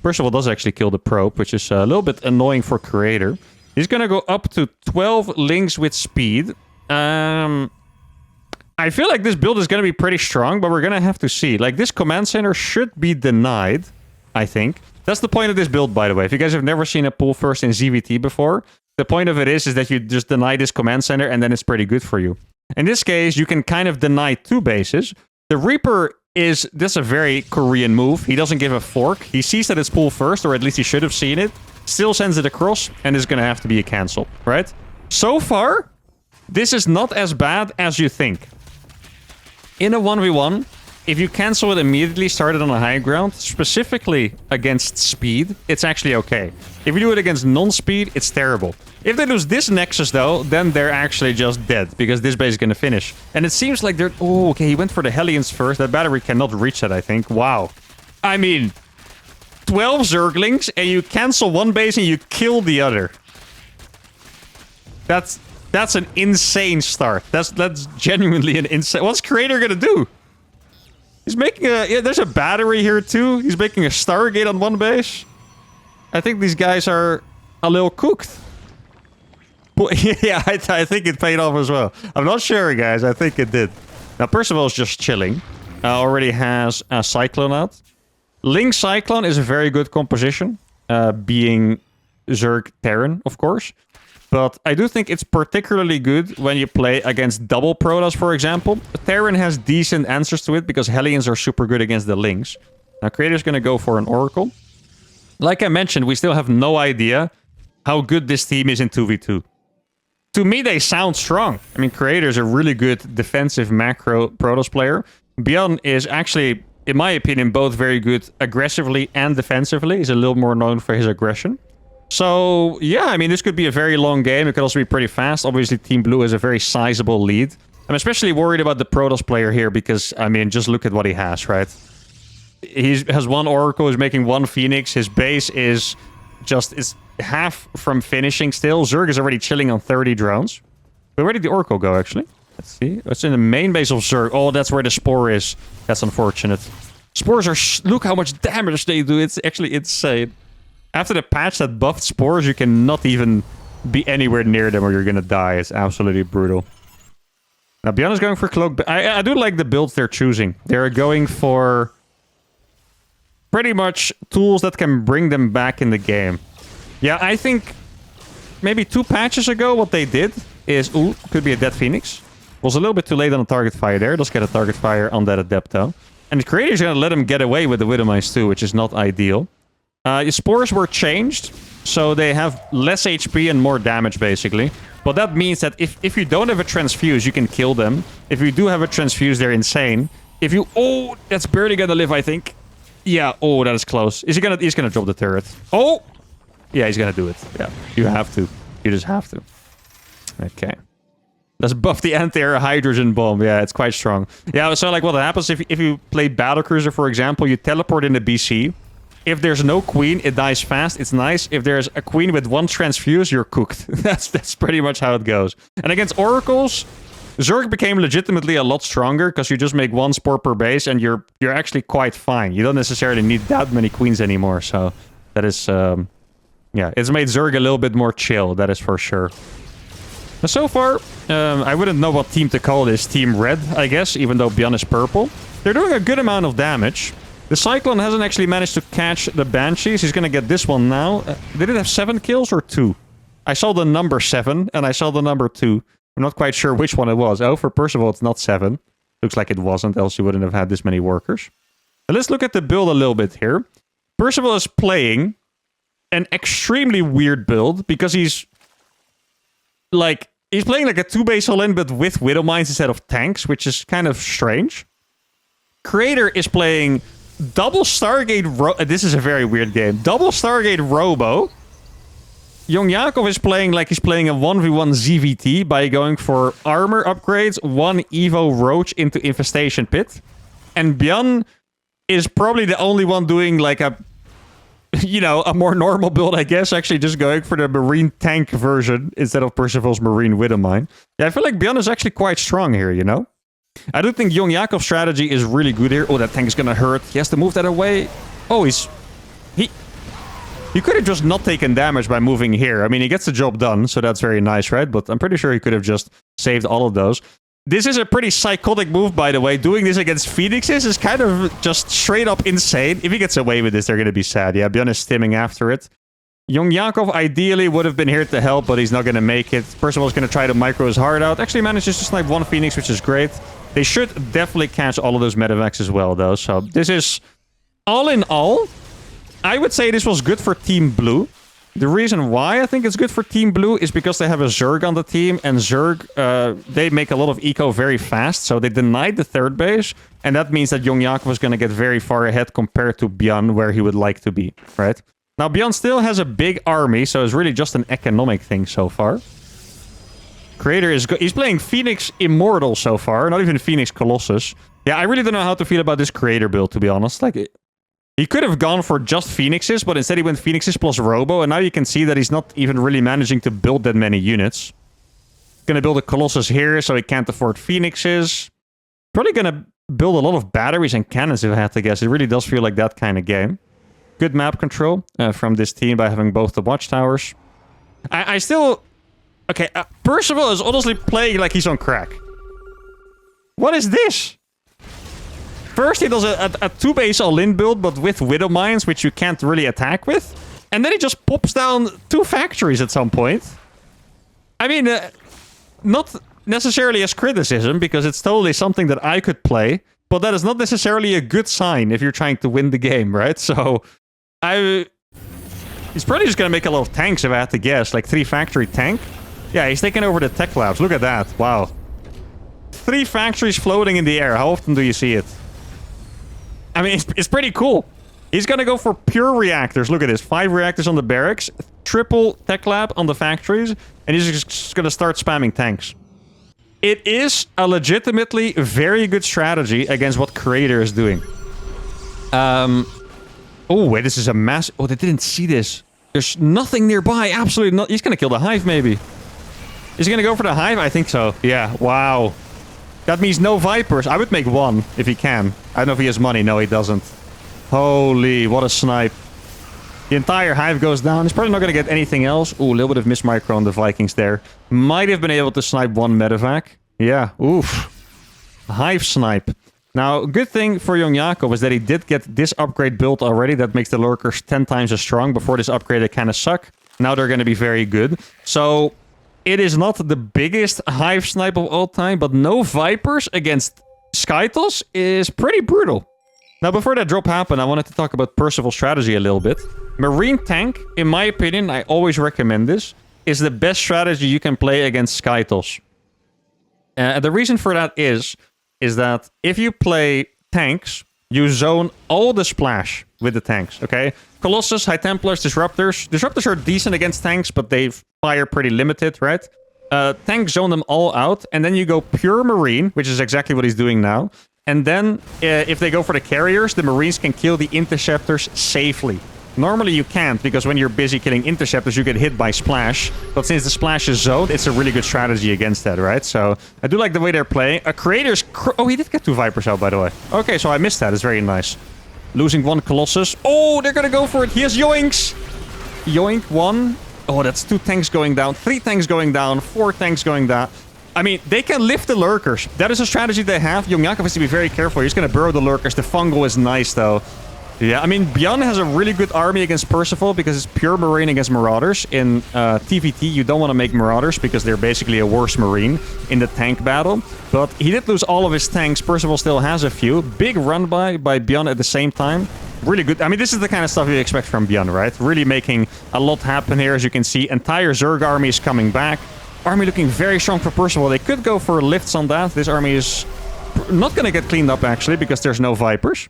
First of all, does actually kill the probe, which is a little bit annoying for Creator. He's going to go up to 12 links with speed. I feel like this build is going to be pretty strong, but we're going to have to see. Like, this command center should be denied, I think. That's the point of this build, by the way. If you guys have never seen a pull first in ZVT before, the point of it is that you just deny this command center and then it's pretty good for you. In this case, you can kind of deny 2 bases. The Reaper is, this a very Korean move. He doesn't give a fork. He sees that it's pull first, or at least he should have seen it. Still sends it across, and it's going to have to be a cancel, right? So far, this is not as bad as you think. In a 1v1, if you cancel it immediately, start it on a high ground, specifically against speed, it's actually okay. If you do it against non-speed, it's terrible. If they lose this Nexus, though, then they're actually just dead, because this base is going to finish. And it seems like they're... Oh, okay, he went for the Hellions first. That battery cannot reach that, I think. Wow. I mean, 12 Zerglings, and you cancel one base and you kill the other. That's an insane start. That's genuinely an insane... What's Creator going to do? He's making a... Yeah, there's a battery here, too. He's making a Stargate on one base. I think these guys are a little cooked. Yeah, I think it paid off as well. I'm not sure, guys. I think it did. Now, Percival is just chilling. Already has a Cyclone out. Link Cyclone is a very good composition. Being Zerg Terran, of course. But I do think it's particularly good when you play against double Protoss, for example. Terran has decent answers to it because Hellions are super good against the Links. Now, Creator's going to go for an Oracle. Like I mentioned, we still have no idea how good this team is in 2v2. To me, they sound strong. I mean, Creator's a really good defensive macro Protoss player. Björn is actually, in my opinion, both very good aggressively and defensively. He's a little more known for his aggression. So, yeah, I mean, this could be a very long game. It could also be pretty fast. Obviously, Team Blue has a very sizable lead. I'm especially worried about the Protoss player here because, I mean, just look at what he has, right? he has one Oracle, he's making one Phoenix. His base is half from finishing still. Zerg is already chilling on 30 drones. Where did the Oracle go, actually? Let's see. It's in the main base of Zerg. Oh, that's where the Spore is. That's unfortunate. Spores are... Look how much damage they do. It's actually insane. After the patch that buffed Spores, you cannot even be anywhere near them or you're gonna die. It's absolutely brutal. Now, Beyond is going for Cloak. I do like the builds they're choosing. They're going for pretty much tools that can bring them back in the game. Yeah, I think maybe 2 patches ago what they did is... Ooh, could be a dead Phoenix. Was a little bit too late on the target fire there. Does get a target fire on that Adepto. And the creator's gonna let him get away with the Widowmines too, which is not ideal. Your Spores were changed, so they have less HP and more damage, basically. But that means that if you don't have a Transfuse, you can kill them. If you do have a Transfuse, they're insane. If you... Oh, that's barely gonna live, I think. Yeah, oh, that is close. He's gonna drop the turret. Oh! Yeah, he's gonna do it. Yeah, you have to. You just have to. Okay. Let's buff the anti-air hydrogen bomb. Yeah, it's quite strong. Yeah, so like what happens if you play Battlecruiser, for example, you teleport in the BC. If there's no queen, it dies fast. It's nice. If there's a queen with 1 transfuse, you're cooked. That's pretty much how it goes. And against oracles, Zerg became legitimately a lot stronger because you just make 1 spore per base and you're actually quite fine. You don't necessarily need that many queens anymore. So that is, yeah, it's made Zerg a little bit more chill. That is for sure. But so far, I wouldn't know what team to call this. Team Red, I guess, even though Beyond is purple. They're doing a good amount of damage. The Cyclone hasn't actually managed to catch the Banshees. He's going to get this one now. Did it have 7 kills or 2? I saw the number 7 and I saw the number 2. I'm not quite sure which one it was. Oh, for Percival, it's not 7. Looks like it wasn't, else you wouldn't have had this many workers. But let's look at the build a little bit here. Percival is playing an extremely weird build because he's playing like a 2-base all-in but with Widowmines instead of tanks, which is kind of strange. Creator is playing double Stargate this is a very weird game. Double Stargate Robo. Young Yakov is playing like he's playing a 1v1 ZVT by going for armor upgrades, 1 Evo Roach into Infestation Pit. And Björn is probably the only one doing like a more normal build, I guess. Actually just going for the Marine tank version instead of Percival's Marine Widowmine. Yeah, I feel like Björn is actually quite strong here, you know? I do think Young Yakov's strategy is really good here. Oh, that tank is gonna hurt. He has to move that away. Oh, he could have just not taken damage by moving here. I mean, he gets the job done, so that's very nice, right? But I'm pretty sure he could have just saved all of those. This is a pretty psychotic move, by the way. Doing this against Phoenixes is kind of just straight up insane. If he gets away with this, they're gonna be sad. Yeah, Björn is stimming after it. Young Yakov ideally would have been here to help, but he's not gonna make it. Percival's gonna try to micro his heart out. Actually manages to snipe 1 Phoenix, which is great. They should definitely catch all of those medevacs as well, though. So this is, all in all, I would say this was good for Team Blue. The reason why I think it's good for Team Blue is because they have a Zerg on the team. And Zerg, they make a lot of eco very fast. So they denied the 3rd base. And that means that Young Yakov is going to get very far ahead compared to Björn, where he would like to be, right? Now, Björn still has a big army, so it's really just an economic thing so far. Creator is he's playing Phoenix Immortal so far, not even Phoenix Colossus. Yeah, I really don't know how to feel about this Creator build, to be honest. Like, he could have gone for just Phoenixes, but instead he went Phoenixes plus Robo, and now you can see that he's not even really managing to build that many units. Gonna build a Colossus here, so he can't afford Phoenixes. Probably gonna build a lot of batteries and cannons, if I had to guess. It really does feel like that kind of game. Good map control from this team by having both the watchtowers. I still... Okay, Percival is honestly playing like he's on crack. What is this? First he does a 2-base all-in build, but with Widowmines, which you can't really attack with. And then he just pops down 2 factories at some point. I mean, not necessarily as criticism, because it's totally something that I could play. But that is not necessarily a good sign if you're trying to win the game, right? So, he's probably just gonna make a lot of tanks, if I had to guess. Like 3 factory tank. Yeah, he's taking over the tech labs. Look at that. Wow. 3 factories floating in the air. How often do you see it? I mean, it's pretty cool. He's gonna go for pure reactors. Look at this. 5 reactors on the barracks. Triple tech lab on the factories. And he's just gonna start spamming tanks. It is a legitimately very good strategy against what Creator is doing. Oh, wait, this is a mass... Oh, they didn't see this. There's nothing nearby. Absolutely not. He's going to kill the hive, maybe. Is he going to go for the hive? I think so. Yeah, wow. That means no vipers. I would make one if he can. I don't know if he has money. No, he doesn't. Holy, what a snipe. The entire hive goes down. He's probably not going to get anything else. Ooh, a little bit of mismicro on the Vikings there. Might have been able to snipe one medevac. Yeah, oof. Hive snipe. Now, good thing for Young Jakob is that he did get this upgrade built already. That makes the lurkers 10 times as strong. Before this upgrade, they kind of suck. Now they're going to be very good. So, it is not the biggest hive snipe of all time, but no vipers against Skytos is pretty brutal. Now, before that drop happened, I wanted to talk about Percival's strategy a little bit. Marine tank, in my opinion, I always recommend this, is the best strategy you can play against Skytos. The reason for that is that if you play tanks, you zone all the splash with the tanks, okay? Colossus, High Templars, Disruptors. Disruptors are decent against tanks, but they fire pretty limited, right? Tanks zone them all out, and then you go pure Marine, which is exactly what he's doing now. And then, if they go for the carriers, the Marines can kill the Interceptors safely. Normally you can't, because when you're busy killing Interceptors, you get hit by Splash. But since the Splash is zoned, it's a really good strategy against that, right? So, I do like the way they're playing. Creator's... Oh, he did get 2 Vipers out, by the way. Okay, so I missed that. It's very nice. Losing 1 Colossus. Oh, they're gonna go for it. He has Yoinks! Yoink 1. Oh, that's 2 tanks going down. 3 tanks going down. 4 tanks going down. I mean, they can lift the lurkers. That is a strategy they have. Young Jakob has to be very careful. He's gonna burrow the lurkers. The fungal is nice, though. Yeah, I mean, Bjorn has a really good army against Percival because it's pure Marine against Marauders. In TVT, you don't want to make Marauders because they're basically a worse Marine in the tank battle. But he did lose all of his tanks. Percival still has a few. Big run by Bjorn at the same time. Really good. I mean, this is the kind of stuff you expect from Bjorn, right? Really making a lot happen here, as you can see. Entire Zerg army is coming back. Army looking very strong for Percival. They could go for lifts on that. This army is not going to get cleaned up, actually, because there's no Vipers.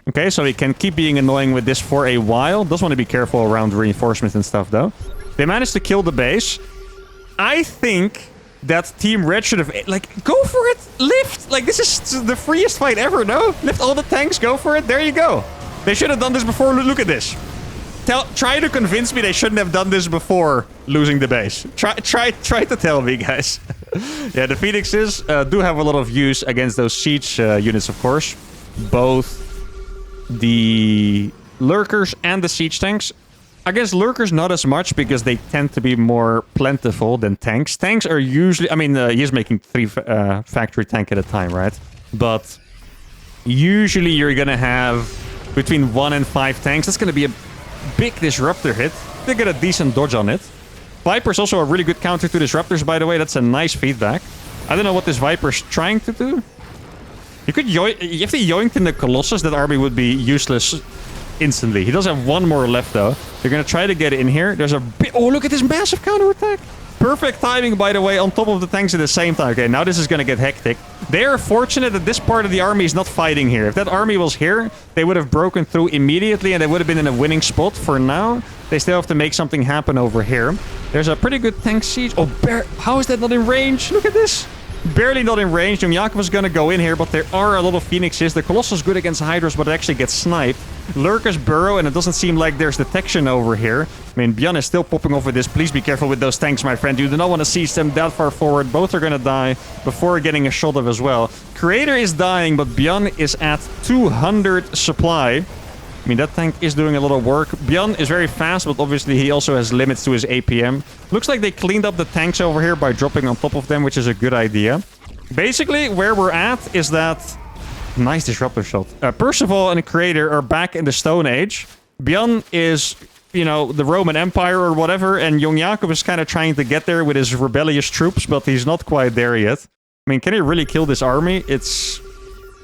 Okay, so he can keep being annoying with this for a while. Does want to be careful around reinforcements and stuff, though. They managed to kill the base. I think that Team Red should have... Like, go for it! Lift! Like, this is the freest fight ever, no? Lift all the tanks, go for it, there you go. They should have done this before. Look at this. Try to convince me they shouldn't have done this before losing the base. Try to tell me, guys. Yeah, the Phoenixes do have a lot of use against those siege units, of course. Both the lurkers and the siege tanks. Against lurkers, not as much because they tend to be more plentiful than tanks. Tanks are usually... I mean, he is making 3 factory tank at a time, right? But usually you're going to have between 1 and 5 tanks. That's going to be a big disruptor hit. They get a decent dodge on it. Viper's also a really good counter to disruptors, by the way. That's a nice feedback. I don't know what this Viper's trying to do. You could yoink... If he yoinked in the Colossus, that army would be useless instantly. He does have 1 more left, though. They're going to try to get in here. There's a big... Oh, look at this massive counterattack. Perfect timing, by the way, on top of the tanks at the same time. Okay, now this is going to get hectic. They are fortunate that this part of the army is not fighting here. If that army was here, they would have broken through immediately and they would have been in a winning spot. For now, they still have to make something happen over here. There's a pretty good tank siege. Oh, how is that not in range? Look at this. Barely not in range. Young Jakob is going to go in here, but there are a lot of Phoenixes. The Colossus good against Hydras, but it actually gets sniped. Lurkers burrow, and it doesn't seem like there's detection over here. I mean, Bjorn is still popping over this. Please be careful with those tanks, my friend. You do not want to siege them that far forward. Both are going to die before getting a shot of as well. Creator is dying, but Bjorn is at 200 supply. I mean, that tank is doing a lot of work. Bjorn is very fast, but obviously he also has limits to his APM. Looks like they cleaned up the tanks over here by dropping on top of them, which is a good idea. Basically, where we're at is that... Nice disruptor shot. Percival and Creator are back in the Stone Age. Bjorn is, you know, the Roman Empire or whatever, and Young Jakob is kind of trying to get there with his rebellious troops, but he's not quite there yet. I mean, can he really kill this army? It's...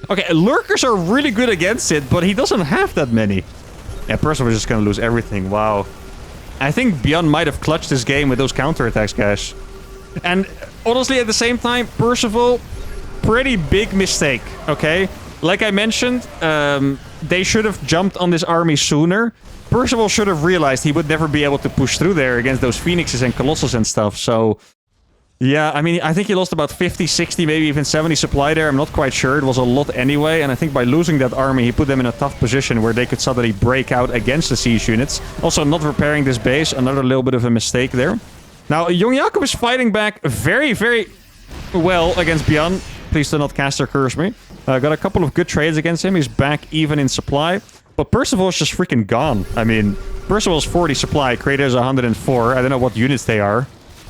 Okay, lurkers are really good against it, but he doesn't have that many. Yeah, Percival is just gonna lose everything. Wow. I think Bjorn might have clutched this game with those counterattacks, guys. And honestly, at the same time, Percival, pretty big mistake, okay? Like I mentioned, they should have jumped on this army sooner. Percival should have realized he would never be able to push through there against those Phoenixes and Colossus and stuff, so... Yeah, I mean, I think he lost about 50, 60, maybe even 70 supply there. I'm not quite sure. It was a lot anyway. And I think by losing that army, he put them in a tough position where they could suddenly break out against the siege units. Also, not repairing this base. Another little bit of a mistake there. Now, Young Jakob is fighting back very, very well against Bjorn. Please do not caster curse me. Got a couple of good trades against him. He's back even in supply. But Percival is just freaking gone. I mean, Percival's 40 supply. Creator's 104. I don't know what units they are.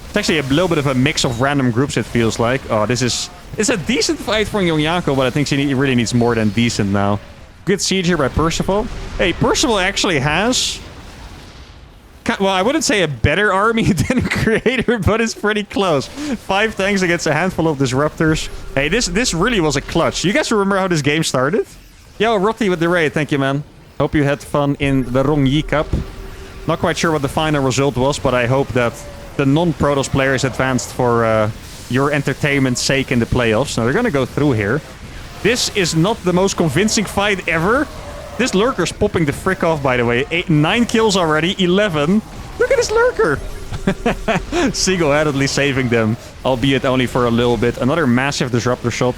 It's actually a little bit of a mix of random groups, it feels like. Oh, it's a decent fight for Young Jakob, but I think he really needs more than decent now. Good siege here by Percival. Hey, Percival actually has... Well, I wouldn't say a better army than Creator, but it's pretty close. 5 tanks against a handful of disruptors. Hey, this really was a clutch. You guys remember how this game started? Yo, Rotti with the raid. Thank you, man. Hope you had fun in the Rongyi Cup. Not quite sure what the final result was, but I hope that the non-Protoss players advanced for your entertainment's sake in the playoffs. Now, they're going to go through here. This is not the most convincing fight ever. This Lurker's popping the frick off, by the way. 9 kills already, 11. Look at this Lurker. Single-handedly saving them, albeit only for a little bit. Another massive Disruptor shot.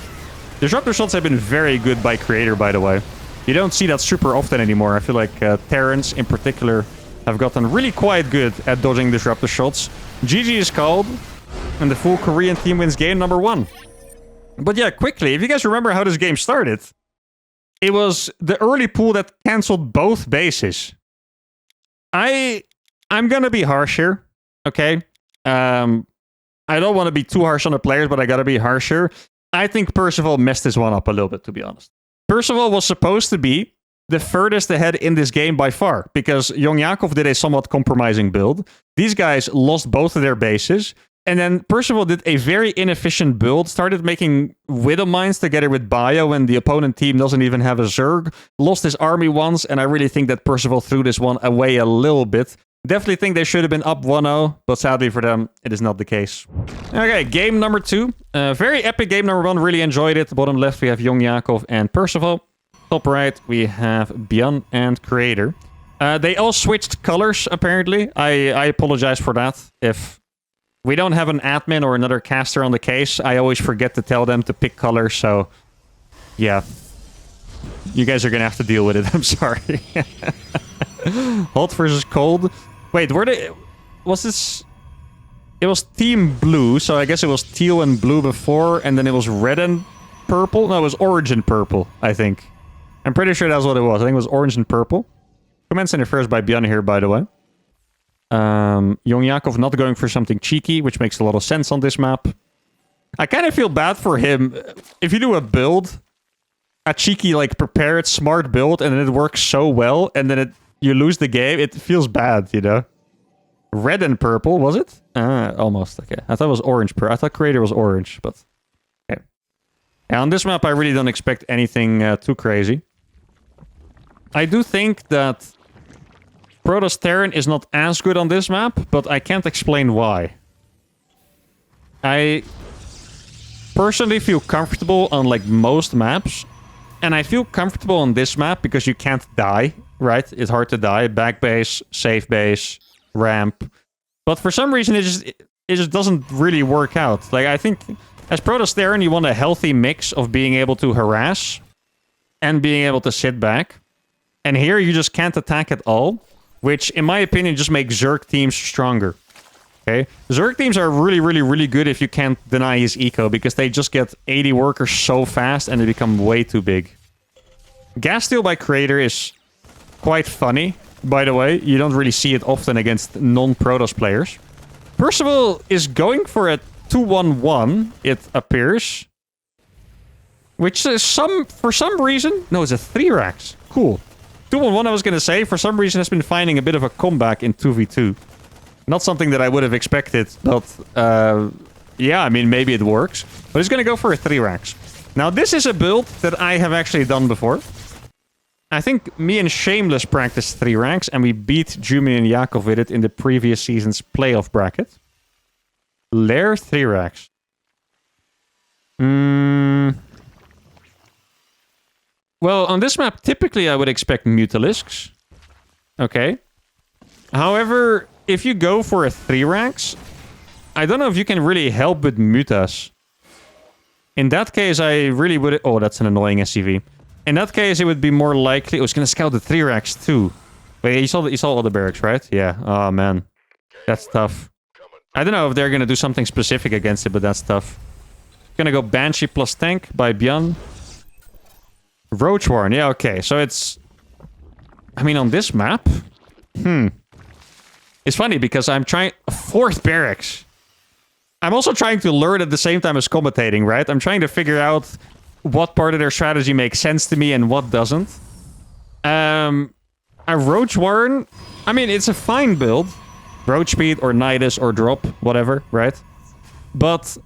Disruptor shots have been very good by Creator, by the way. You don't see that super often anymore. I feel like Terrans, in particular, have gotten really quite good at dodging Disruptor shots. GG is called, and the full Korean team wins game number 1. But yeah, quickly, if you guys remember how this game started, it was the early pool that cancelled both bases. I'm gonna be harsh here, okay? I don't want to be too harsh on the players, but I gotta be harsher. I think Percival messed this one up a little bit, to be honest. Percival was supposed to be the furthest ahead in this game by far, because Young Jakob did a somewhat compromising build. These guys lost both of their bases, and then Percival did a very inefficient build, started making Widow Mines together with Bio when the opponent team doesn't even have a Zerg, lost his army once, and I really think that Percival threw this one away a little bit. Definitely think they should have been up 1-0, but sadly for them, it is not the case. Okay, game number 2. Very epic game number 1, really enjoyed it. Bottom left, we have Young Jakob and Percival. Top right, we have Bjorn and Creator. They all switched colors, apparently. I apologize for that. If we don't have an admin or another caster on the case, I always forget to tell them to pick colors, so... yeah. You guys are gonna have to deal with it, I'm sorry. Hot versus cold. Wait, were they... was this... it was team blue, so I guess it was teal and blue before, and then it was red and purple? No, it was orange and purple, I think. I'm pretty sure that's what it was. I think it was orange and purple. Comments in the first by Bjorn here, by the way. Young Jakob not going for something cheeky, which makes a lot of sense on this map. I kind of feel bad for him. If you do a build, a cheeky, like, prepared, smart build, and then it works so well, and then you lose the game, it feels bad, you know? Red and purple, was it? Almost, okay. I thought it was orange. I thought Creator was orange, but... okay. And on this map, I really don't expect anything too crazy. I do think that Protoss Terran is not as good on this map, but I can't explain why. I personally feel comfortable on, like, most maps, and I feel comfortable on this map because you can't die, right? It's hard to die. Back base, safe base, ramp. But for some reason, it just doesn't really work out. Like, I think as Protoss Terran, you want a healthy mix of being able to harass and being able to sit back. And here, you just can't attack at all, which, in my opinion, just makes Zerg teams stronger. Okay? Zerg teams are really, really, really good if you can't deny his eco, because they just get 80 workers so fast and they become way too big. Gas steal by Creator is quite funny, by the way. You don't really see it often against non-Protoss players. Percival is going for a 2-1-1, it appears. Which is for some reason... no, it's a 3-rax. Cool. 2-1-1, I was going to say, for some reason has been finding a bit of a comeback in 2v2. Not something that I would have expected, but yeah, I mean, maybe it works. But he's going to go for a 3-rax. Now, this is a build that I have actually done before. I think me and Shameless practiced 3-rax, and we beat Jumi and Jakob with it in the previous season's playoff bracket. Lair 3-rax. Well, on this map, typically I would expect Mutalisks. Okay. However, if you go for a 3-rax, I don't know if you can really help with mutas. In that case, I really would... Oh, that's an annoying SCV. In that case, it would be more likely... I was going to scout the 3 racks too. Wait, you saw all the barracks, right? Yeah. Oh, man. That's tough. I don't know if they're going to do something specific against it, but that's tough. Gonna go Banshee plus tank by Bjorn. Roach Warren. Yeah, okay. So it's... I mean, on this map... It's funny because I'm trying... 4th barracks. I'm also trying to learn at the same time as commentating, right? I'm trying to figure out what part of their strategy makes sense to me and what doesn't. A Roach Warren... I mean, it's a fine build. Roach Speed or Nidus or Drop, whatever, right? But...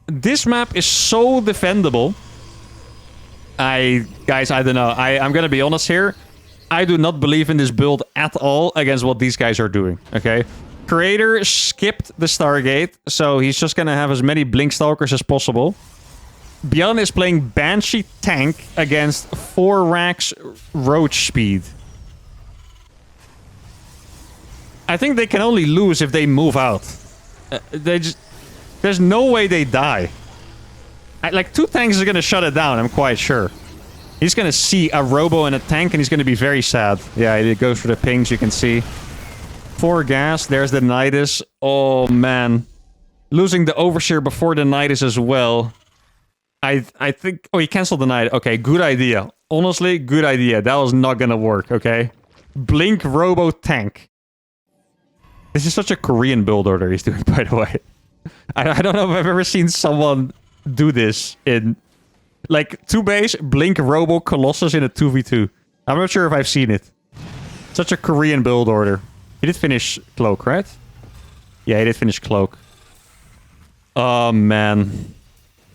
this map is so defendable. Guys, I don't know. I'm gonna be honest here. I do not believe in this build at all against what these guys are doing, okay? Creator skipped the Stargate, so he's just gonna have as many Blink Stalkers as possible. Bjorn is playing Banshee tank against 4 racks Roach Speed. I think they can only lose if they move out. There's no way they die. Like, 2 tanks are gonna shut it down, I'm quite sure. He's gonna see a Robo and a tank, and he's gonna be very sad. Yeah, it goes for the pings, you can see. 4 gas, there's the Nidus. Oh, man. Losing the Overseer before the Nidus as well. I think... Oh, he cancelled the Nidus. Okay, good idea. Honestly, good idea. That was not gonna work, okay? Blink Robo tank. This is such a Korean build order he's doing, by the way. I don't know if I've ever seen someone do this in... Like, 2 base, Blink Robo Colossus in a 2v2. I'm not sure if I've seen it. Such a Korean build order. He did finish Cloak, right? Yeah, he did finish Cloak. Oh, man.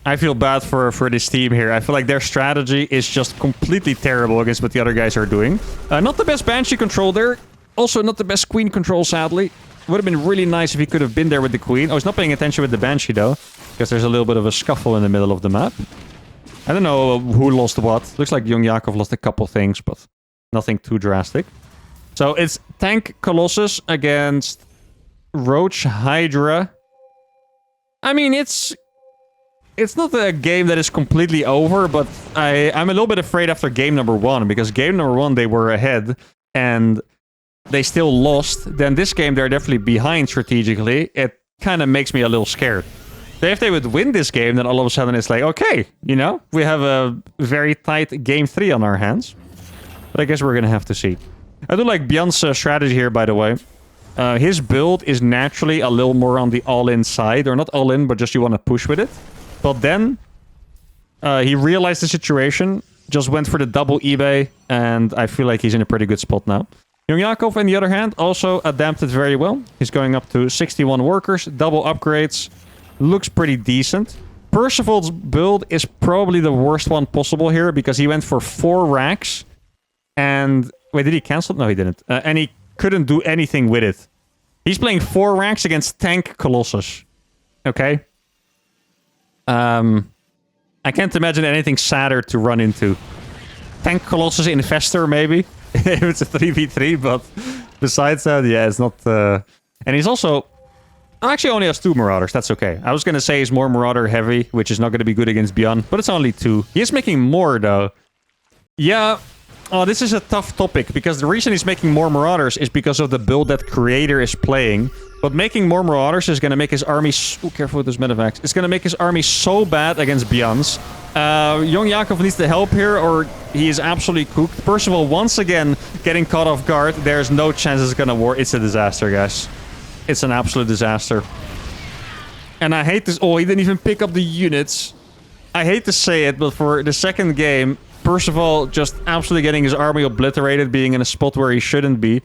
I feel bad for this team here. I feel like their strategy is just completely terrible against what the other guys are doing. Not the best Banshee control there. Also, not the best Queen control, sadly. Would have been really nice if he could have been there with the Queen. Oh, he's not paying attention with the Banshee, though. Because there's a little bit of a scuffle in the middle of the map. I don't know who lost what. Looks like Young Yakov lost a couple things, but nothing too drastic. So it's Tank Colossus against Roach Hydra. I mean, it's not a game that is completely over, but I'm a little bit afraid after game number 1. Because game number 1, they were ahead, and... they still lost, then this game they're definitely behind strategically. It kind of makes me a little scared. So if they would win this game, then all of a sudden it's like, okay, you know, we have a very tight game 3 on our hands. But I guess we're going to have to see. I do like Bjorn's strategy here, by the way. His build is naturally a little more on the all-in side. Or not all-in, but just you want to push with it. But then he realized the situation, just went for the double eBay, and I feel like he's in a pretty good spot now. Young Yakov, on the other hand, also adapted very well. He's going up to 61 workers, double upgrades. Looks pretty decent. Percival's build is probably the worst one possible here, because he went for 4 racks. And... wait, did he cancel? No, he didn't. And he couldn't do anything with it. He's playing 4 racks against Tank Colossus. Okay? I can't imagine anything sadder to run into. Tank Colossus Infestor, maybe? If it's a 3v3, but besides that, yeah, it's not... And he's also... actually only has 2 Marauders, that's okay. I was gonna say he's more Marauder heavy, which is not gonna be good against Bjorn, but it's only 2. He is making more, though. Yeah... oh, this is a tough topic, because the reason he's making more Marauders is because of the build that Creator is playing. But making more Marauders is going to make his army... oh, careful with those medevacs. It's going to make his army so bad against Bjorn's. Young Yakov needs the help here, or he is absolutely cooked. Percival, once again, getting caught off guard. There's no chance it's going to work. It's a disaster, guys. It's an absolute disaster. And I hate this... oh, he didn't even pick up the units. I hate to say it, but for the second game... Percival just absolutely getting his army obliterated, being in a spot where he shouldn't be.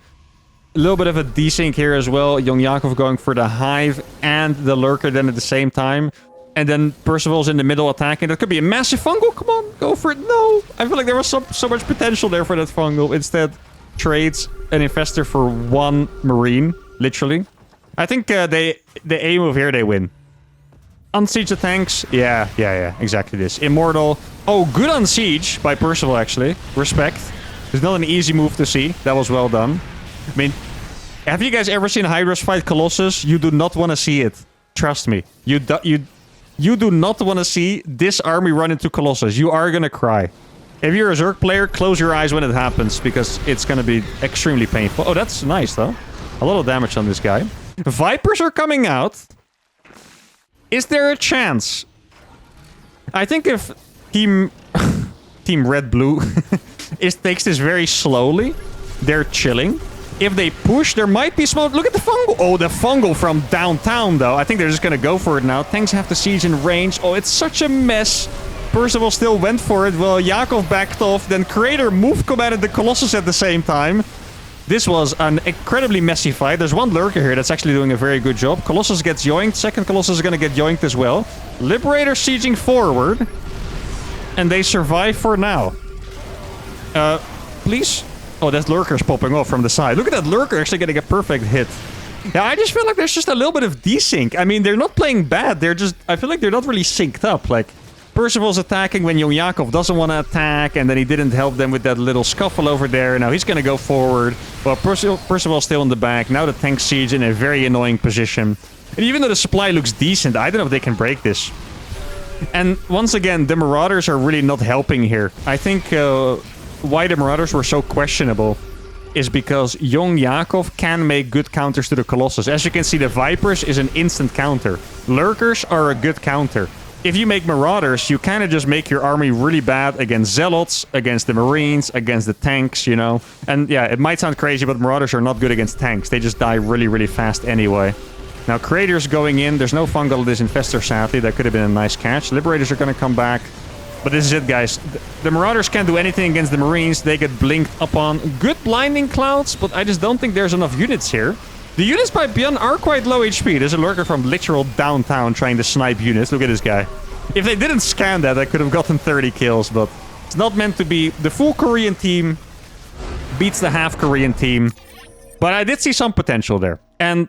A little bit of a desync here as well. Young Yakov going for the Hive and the Lurker then at the same time. And then Percival's in the middle attacking. That could be a massive fungal. Come on, go for it. No! I feel like there was so much potential there for that fungal. Instead, trades an Infestor for 1 Marine, literally. I think the A move here, they win. Unsiege the tanks. Yeah, exactly this. Immortal. Oh, good Unsiege by Percival, actually. Respect. It's not an easy move to see. That was well done. I mean, have you guys ever seen Hydras fight Colossus? You do not want to see it. Trust me. You do not want to see this army run into Colossus. You are gonna cry. If you're a Zerg player, close your eyes when it happens, because it's gonna be extremely painful. Oh, that's nice, though. A lot of damage on this guy. Vipers are coming out. Is there a chance? I think if Team Red Blue takes this very slowly, they're chilling. If they push, there might be smoke. Look at the fungal. Oh, the fungal from downtown, though. I think they're just gonna go for it now. Tanks have the siege in range. Oh, it's such a mess. Percival still went for it. Well, Yakov backed off. Then Crater move commanded the Colossus at the same time. This was an incredibly messy fight. There's one Lurker here that's actually doing a very good job. Colossus gets yoinked. Second Colossus is going to get yoinked as well. Liberator sieging forward. And they survive for now. Please? Oh, that Lurker's popping off from the side. Look at that Lurker actually getting a perfect hit. Yeah, I just feel like there's just a little bit of desync. I mean, they're not playing bad. They're just... I feel like they're not really synced up. Like, Percival's attacking when Young Yakov doesn't want to attack, and then he didn't help them with that little scuffle over there. Now he's going to go forward. Well, Percival's still in the back. Now the tank siege in a very annoying position. And even though the supply looks decent, I don't know if they can break this. And once again, the Marauders are really not helping here. I think why the Marauders were so questionable is because Young Yakov can make good counters to the Colossus. As you can see, the Vipers is an instant counter. Lurkers are a good counter. If you make Marauders, you kind of just make your army really bad against Zealots, against the Marines, against the tanks, you know. And yeah, it might sound crazy, but Marauders are not good against tanks. They just die really, really fast anyway. Now, Crater's going in. There's no Fungal Disinfestor, sadly. That could have been a nice catch. Liberators are going to come back. But this is it, guys. The Marauders can't do anything against the Marines. They get blinked upon. Good Blinding Clouds, but I just don't think there's enough units here. The units by Beyond are quite low HP. There's a Lurker from literal downtown trying to snipe units. Look at this guy. If they didn't scan that, I could have gotten 30 kills, but it's not meant to be. The full Korean team beats the half Korean team. But I did see some potential there. And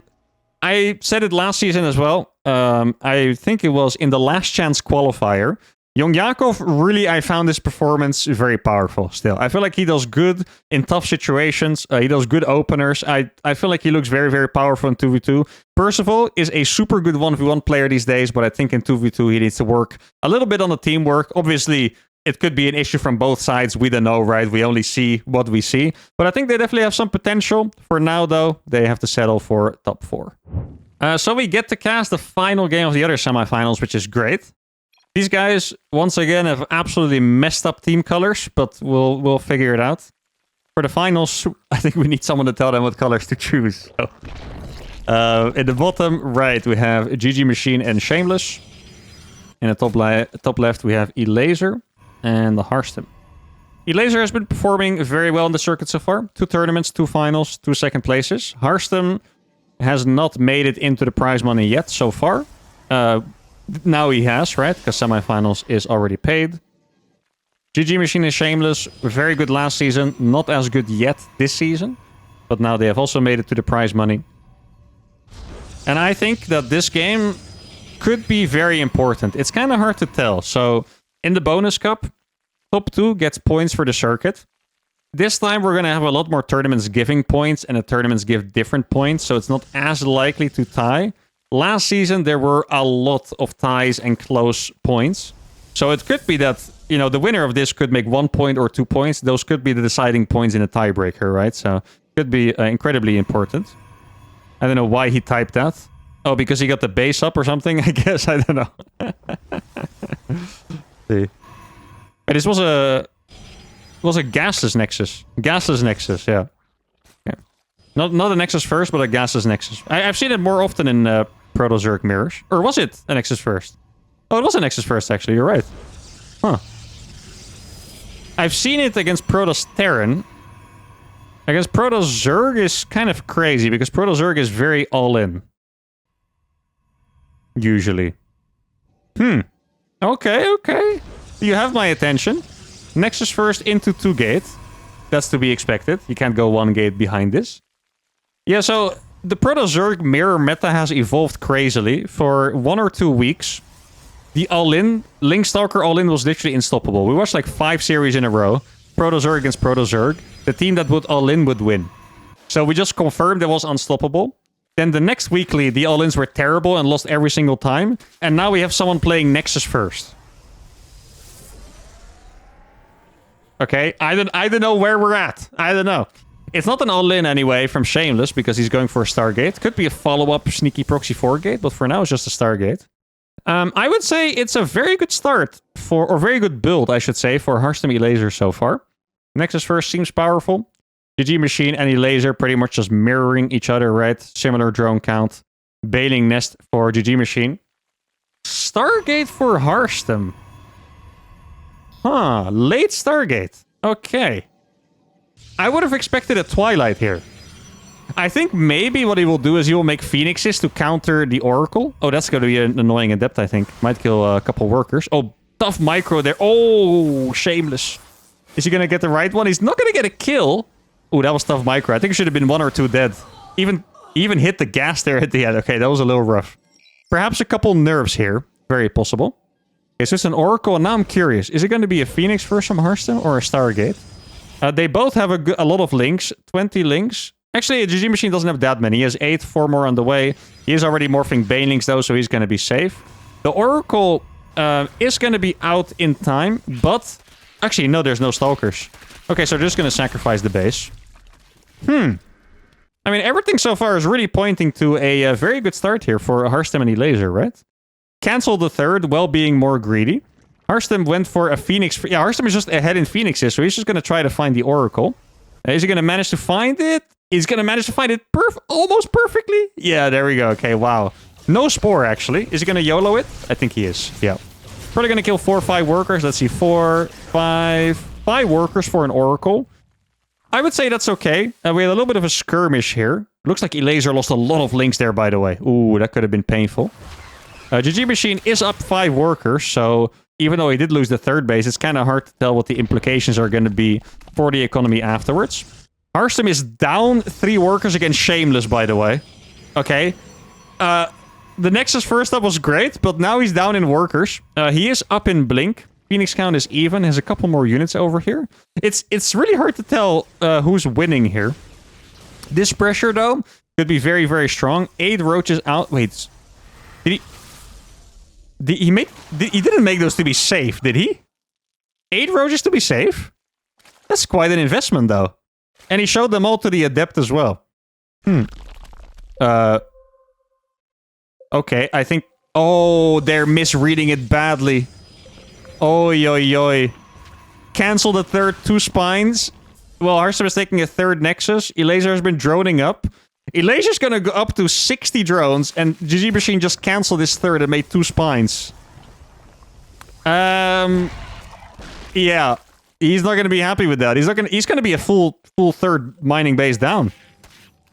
I said it last season as well. I think it was in the last chance qualifier. Young Yakov, really, I found his performance very powerful still. I feel like he does good in tough situations. He does good openers. I feel like he looks very, very powerful in 2v2. Percival is a super good 1v1 player these days, but I think in 2v2 he needs to work a little bit on the teamwork. Obviously, it could be an issue from both sides. We don't know, right? We only see what we see. But I think they definitely have some potential. For now, though, they have to settle for top 4. So we get to cast the final game of the other semifinals, which is great. These guys, once again, have absolutely messed up team colors, but we'll figure it out. For the finals, I think we need someone to tell them what colors to choose. So, in the bottom right, we have GG Machine and Shameless. In the top left, we have Elaser and the Harstem. Elaser has been performing very well in the circuit so far. 2 tournaments, 2 finals, 2 second places. Harstem has not made it into the prize money yet so far. Now he has, right? Because semifinals is already paid. GG Machine is Shameless. Very good last season. Not as good yet this season. But now they have also made it to the prize money. And I think that this game could be very important. It's kind of hard to tell. So, in the bonus cup, top 2 gets points for the circuit. This time we're going to have a lot more tournaments giving points, and the tournaments give different points, so it's not as likely to tie. Last season, there were a lot of ties and close points. So it could be that, you know, the winner of this could make 1 point or 2 points. Those could be the deciding points in a tiebreaker, right? So it could be incredibly important. I don't know why he typed that. Oh, because he got the base up or something, I guess. I don't know. See. And this was a gasless Nexus. Gasless Nexus, yeah. Not a Nexus first, but a gasless Nexus. I've seen it more often in Proto-Zerg mirrors. Or was it a Nexus first? Oh, it was a Nexus first, actually. You're right. Huh. I've seen it against Protoss-Terran. Against Proto-Zerg is kind of crazy, because Proto-Zerg is very all-in. Usually. Okay. You have my attention. Nexus first into 2 gate. That's to be expected. You can't go 1 gate behind this. Yeah, so the Proto-Zerg mirror meta has evolved crazily. For 1 or 2 weeks, the all-in, Linkstalker all-in was literally unstoppable. We watched like 5 series in a row. Proto-Zerg against Proto-Zerg. The team that would all-in would win. So we just confirmed it was unstoppable. Then the next weekly, the all-ins were terrible and lost every single time. And now we have someone playing Nexus first. Okay, I don't know where we're at. I don't know. It's not an all-in anyway from Shameless because he's going for a Stargate. Could be a follow-up sneaky proxy 4-gate, but for now it's just a Stargate. I would say it's a very good start for, or very good build, I should say, for Hearthstone Elaser so far. Nexus first seems powerful. GG Machine and Elaser pretty much just mirroring each other, right? Similar drone count. Bailing Nest for GG Machine. Stargate for Hearthstone. Huh, late Stargate. Okay. I would have expected a Twilight here. I think maybe what he will do is he will make Phoenixes to counter the Oracle. Oh, that's going to be an annoying Adept, I think. Might kill a couple workers. Oh, tough micro there. Oh, Shameless. Is he going to get the right one? He's not going to get a kill. Oh, that was tough micro. I think it should have been 1 or 2 dead. Even hit the gas there at the end. Okay, that was a little rough. Perhaps a couple nerves here. Very possible. Okay, so it's an Oracle, and now I'm curious. Is it going to be a Phoenix first from Hearthstone or a Stargate? They both have a lot of links. 20 links. Actually, a GG Machine doesn't have that many. He has 8, 4 more on the way. He is already morphing Banelings, though, so he's going to be safe. The Oracle is going to be out in time, but... Actually, no, there's no Stalkers. Okay, so they're just going to sacrifice the base. I mean, everything so far is really pointing to a very good start here for Hearthstone and Elaser, right? Cancel the third while being more greedy. Hearthstone went for a Phoenix. Yeah, Hearthstone is just ahead in Phoenixes, so he's just going to try to find the Oracle. Is he going to manage to find it? He's going to manage to find it almost perfectly. Yeah, there we go. Okay, wow. No Spore, actually. Is he going to YOLO it? I think he is. Yeah. Probably going to kill 4 or 5 workers. Let's see. 4, 5 workers for an Oracle. I would say that's okay. We had a little bit of a skirmish here. Looks like Elaser lost a lot of links there, by the way. Ooh, that could have been painful. GG Machine is up 5 workers, so even though he did lose the third base, it's kind of hard to tell what the implications are going to be for the economy afterwards. Hearthstone is down 3 workers against Shameless, by the way. Okay. The Nexus first up was great, but now he's down in workers. He is up in Blink. Phoenix count is even, has a couple more units over here. It's really hard to tell who's winning here. This pressure, though, could be very, very strong. 8 roaches out. Wait. Did he didn't make those to be safe, did he? 8 roaches to be safe? That's quite an investment, though. And he showed them all to the Adept as well. Okay, I think... Oh, they're misreading it badly. Oi, oi, oi. Cancel the third 2 spines. Well, Hearthstone is taking a third Nexus. Elaser has been droning up. Elaser's gonna go up to 60 drones, and GG Machine just canceled his third and made 2 spines. Yeah. He's not gonna be happy with that. He's gonna be a full third mining base down.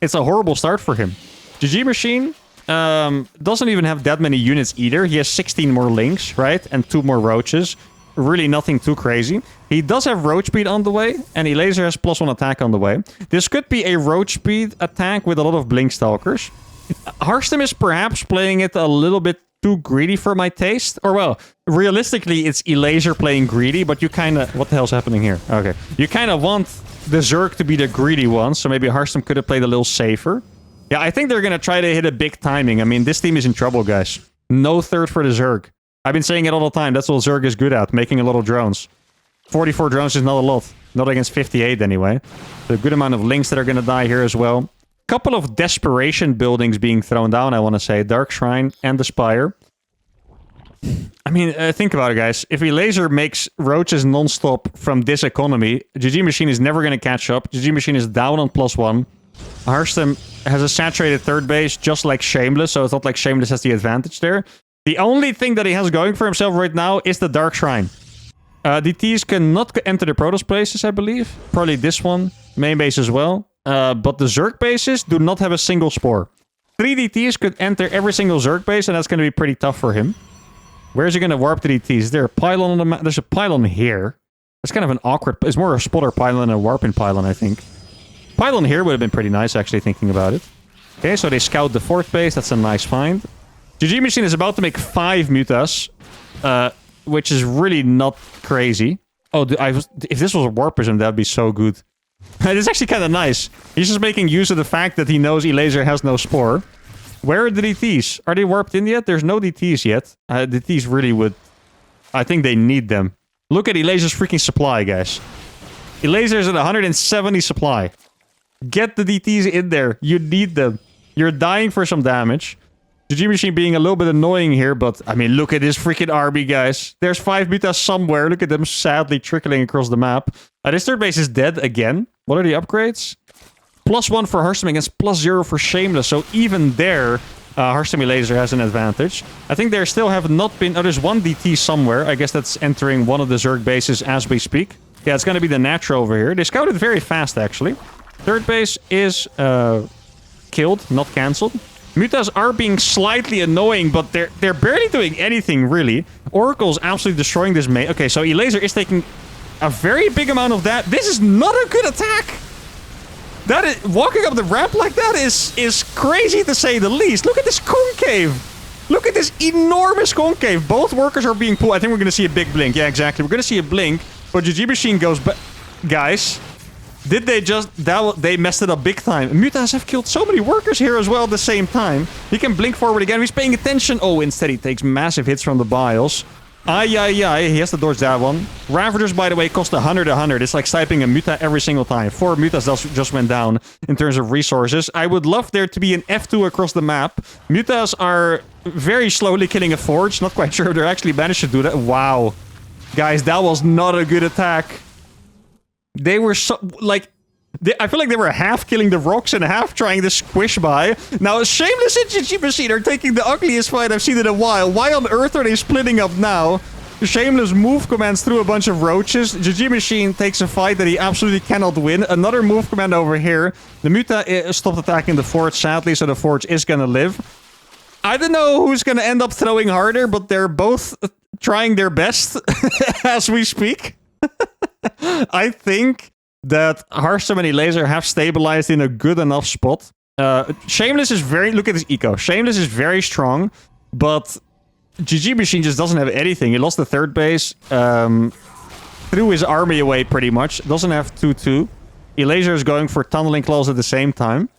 It's a horrible start for him. GG Machine doesn't even have that many units either. He has 16 more links, right? And 2 more roaches. Really nothing too crazy. He does have roach speed on the way, and Elaser has +1 attack on the way. This could be a roach speed attack with a lot of Blink Stalkers. Hearthstone is perhaps playing it a little bit too greedy for my taste. Or, well, realistically, it's Elaser playing greedy, but you kind of... What the hell's happening here? Okay. You kind of want the Zerg to be the greedy one, so maybe Hearthstone could have played a little safer. Yeah, I think they're going to try to hit a big timing. I mean, this team is in trouble, guys. No third for the Zerg. I've been saying it all the time. That's what Zerg is good at, making a lot of drones. 44 drones is not a lot. Not against 58, anyway. So a good amount of links that are going to die here as well. Couple of desperation buildings being thrown down, I want to say. Dark Shrine and the Spire. I mean, think about it, guys. If Elaser makes roaches non-stop from this economy, GG Machine is never going to catch up. GG Machine is down on +1. Hearthstone has a saturated third base, just like Shameless, so it's not like Shameless has the advantage there. The only thing that he has going for himself right now is the Dark Shrine. DTs cannot enter the Protoss places, I believe. Probably this one. Main base as well. But the Zerg bases do not have a single Spore. 3 DTs could enter every single Zerg base, and that's going to be pretty tough for him. Where is he going to warp the DTs? Is there a pylon on the map? There's a pylon here. It's kind of an awkward... It's more a spotter pylon than a warping pylon, I think. Pylon here would have been pretty nice, actually, thinking about it. Okay, so they scout the 4th base. That's a nice find. GG Machine is about to make 5 mutas, which is really not crazy. Oh, if this was a warpism, that would be so good. It is actually kind of nice. He's just making use of the fact that he knows Elaser has no spore. Where are the DTs? Are they warped in yet? There's no DTs yet. DTs really would... I think they need them. Look at Elaser's freaking supply, guys. Elaser's at 170 supply. Get the DTs in there. You need them. You're dying for some damage. GG Machine being a little bit annoying here, but I mean, look at this freaking army, guys. There's 5 mutas somewhere. Look at them sadly trickling across the map. This third base is dead again. What are the upgrades? +1 for Hearthstone against +0 for Shameless. So even there, Hearthstone Laser has an advantage. I think there still have not been... Oh, there's one DT somewhere. I guess that's entering one of the Zerg bases as we speak. Yeah, it's going to be the Natural over here. They scouted very fast, actually. Third base is killed, not cancelled. Mutas are being slightly annoying, but they're barely doing anything, really. Oracle's absolutely destroying this main... Okay, so Elaser is taking a very big amount of that. This is not a good attack! That is... Walking up the ramp like that is crazy, to say the least. Look at this concave! Look at this enormous concave! Both workers are being pulled. I think we're going to see a big blink. Yeah, exactly. We're going to see a blink, but GG Machine goes back... Guys... Did they just... They messed it up big time. Mutas have killed so many workers here as well at the same time. He can blink forward again. He's paying attention. Oh, instead he takes massive hits from the bios. He has to dodge that one. Ravagers, by the way, cost 100. It's like sniping a muta every single time. 4 mutas just went down in terms of resources. I would love there to be an F2 across the map. Mutas are very slowly killing a forge. Not quite sure if they're actually managed to do that. Wow. Guys, that was not a good attack. They were so... Like... I feel like they were half killing the rocks and half trying to squish by. Now, Shameless and GG Machine are taking the ugliest fight I've seen in a while. Why on earth are they splitting up now? Shameless move commands through a bunch of roaches. GG Machine takes a fight that he absolutely cannot win. Another move command over here. The Muta stopped attacking the forge, sadly, so the forge is gonna live. I don't know who's gonna end up throwing harder, but they're both trying their best as we speak. I think that Hearthstone and Laser have stabilized in a good enough spot. Shameless is very... Look at this eco. Shameless is very strong, but GG Machine just doesn't have anything. He lost the third base, threw his army away pretty much. Doesn't have 2-2. Laser is going for tunneling claws at the same time.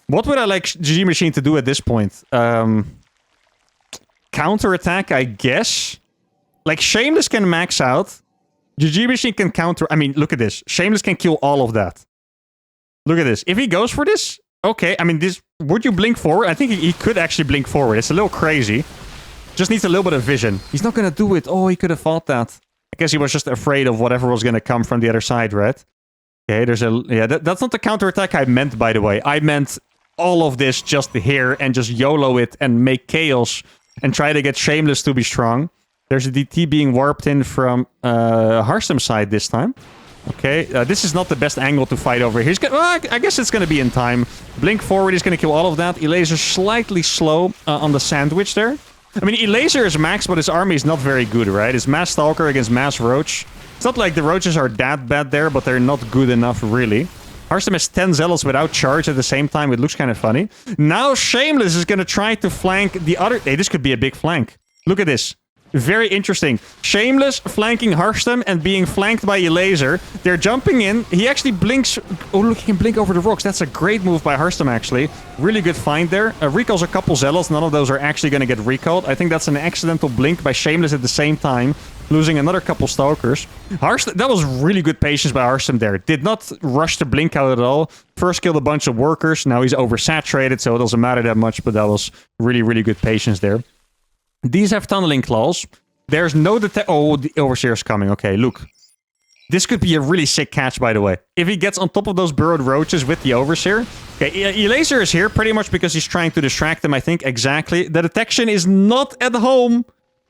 What would I like GG Machine to do at this point? Counter-attack, I guess. Like, Shameless can max out. GG Machine can counter... I mean, look at this. Shameless can kill all of that. Look at this. If he goes for this... Okay, I mean, this... Would you blink forward? I think he could actually blink forward. It's a little crazy. Just needs a little bit of vision. He's not gonna do it. Oh, he could have fought that. I guess he was just afraid of whatever was gonna come from the other side, right? Okay, there's a... Yeah, that's not the counterattack I meant, by the way. I meant all of this just here and just YOLO it and make chaos and try to get Shameless to be strong. There's a DT being warped in from Hearthstone side this time. Okay, this is not the best angle to fight over here. I guess it's going to be in time. Blink forward, he's going to kill all of that. Elaser slightly slow on the sandwich there. I mean, Elaser is max, but his army is not very good, right? It's Mass Stalker against Mass Roach. It's not like the Roaches are that bad there, but they're not good enough, really. Hearthstone has 10 Zealots without charge at the same time. It looks kind of funny. Now Shameless is going to try to flank the other... Hey, this could be a big flank. Look at this. Very interesting. Shameless flanking Hearthstone and being flanked by Elaser. They're jumping in. He actually blinks... Oh, look, he can blink over the rocks. That's a great move by Hearthstone, actually. Really good find there. Recalls a couple Zealots. None of those are actually going to get recalled. I think that's an accidental blink by Shameless at the same time. Losing another couple Stalkers. Hearthstone... That was really good patience by Hearthstone there. Did not rush to blink out at all. First killed a bunch of workers. Now he's oversaturated, so it doesn't matter that much. But that was really, really good patience there. These have tunneling claws. There's no detect... Oh, the Overseer's coming. Okay, look. This could be a really sick catch, by the way. If he gets on top of those burrowed roaches with the Overseer. Okay, Elaser is here pretty much because he's trying to distract them, I think. Exactly. The detection is not at home.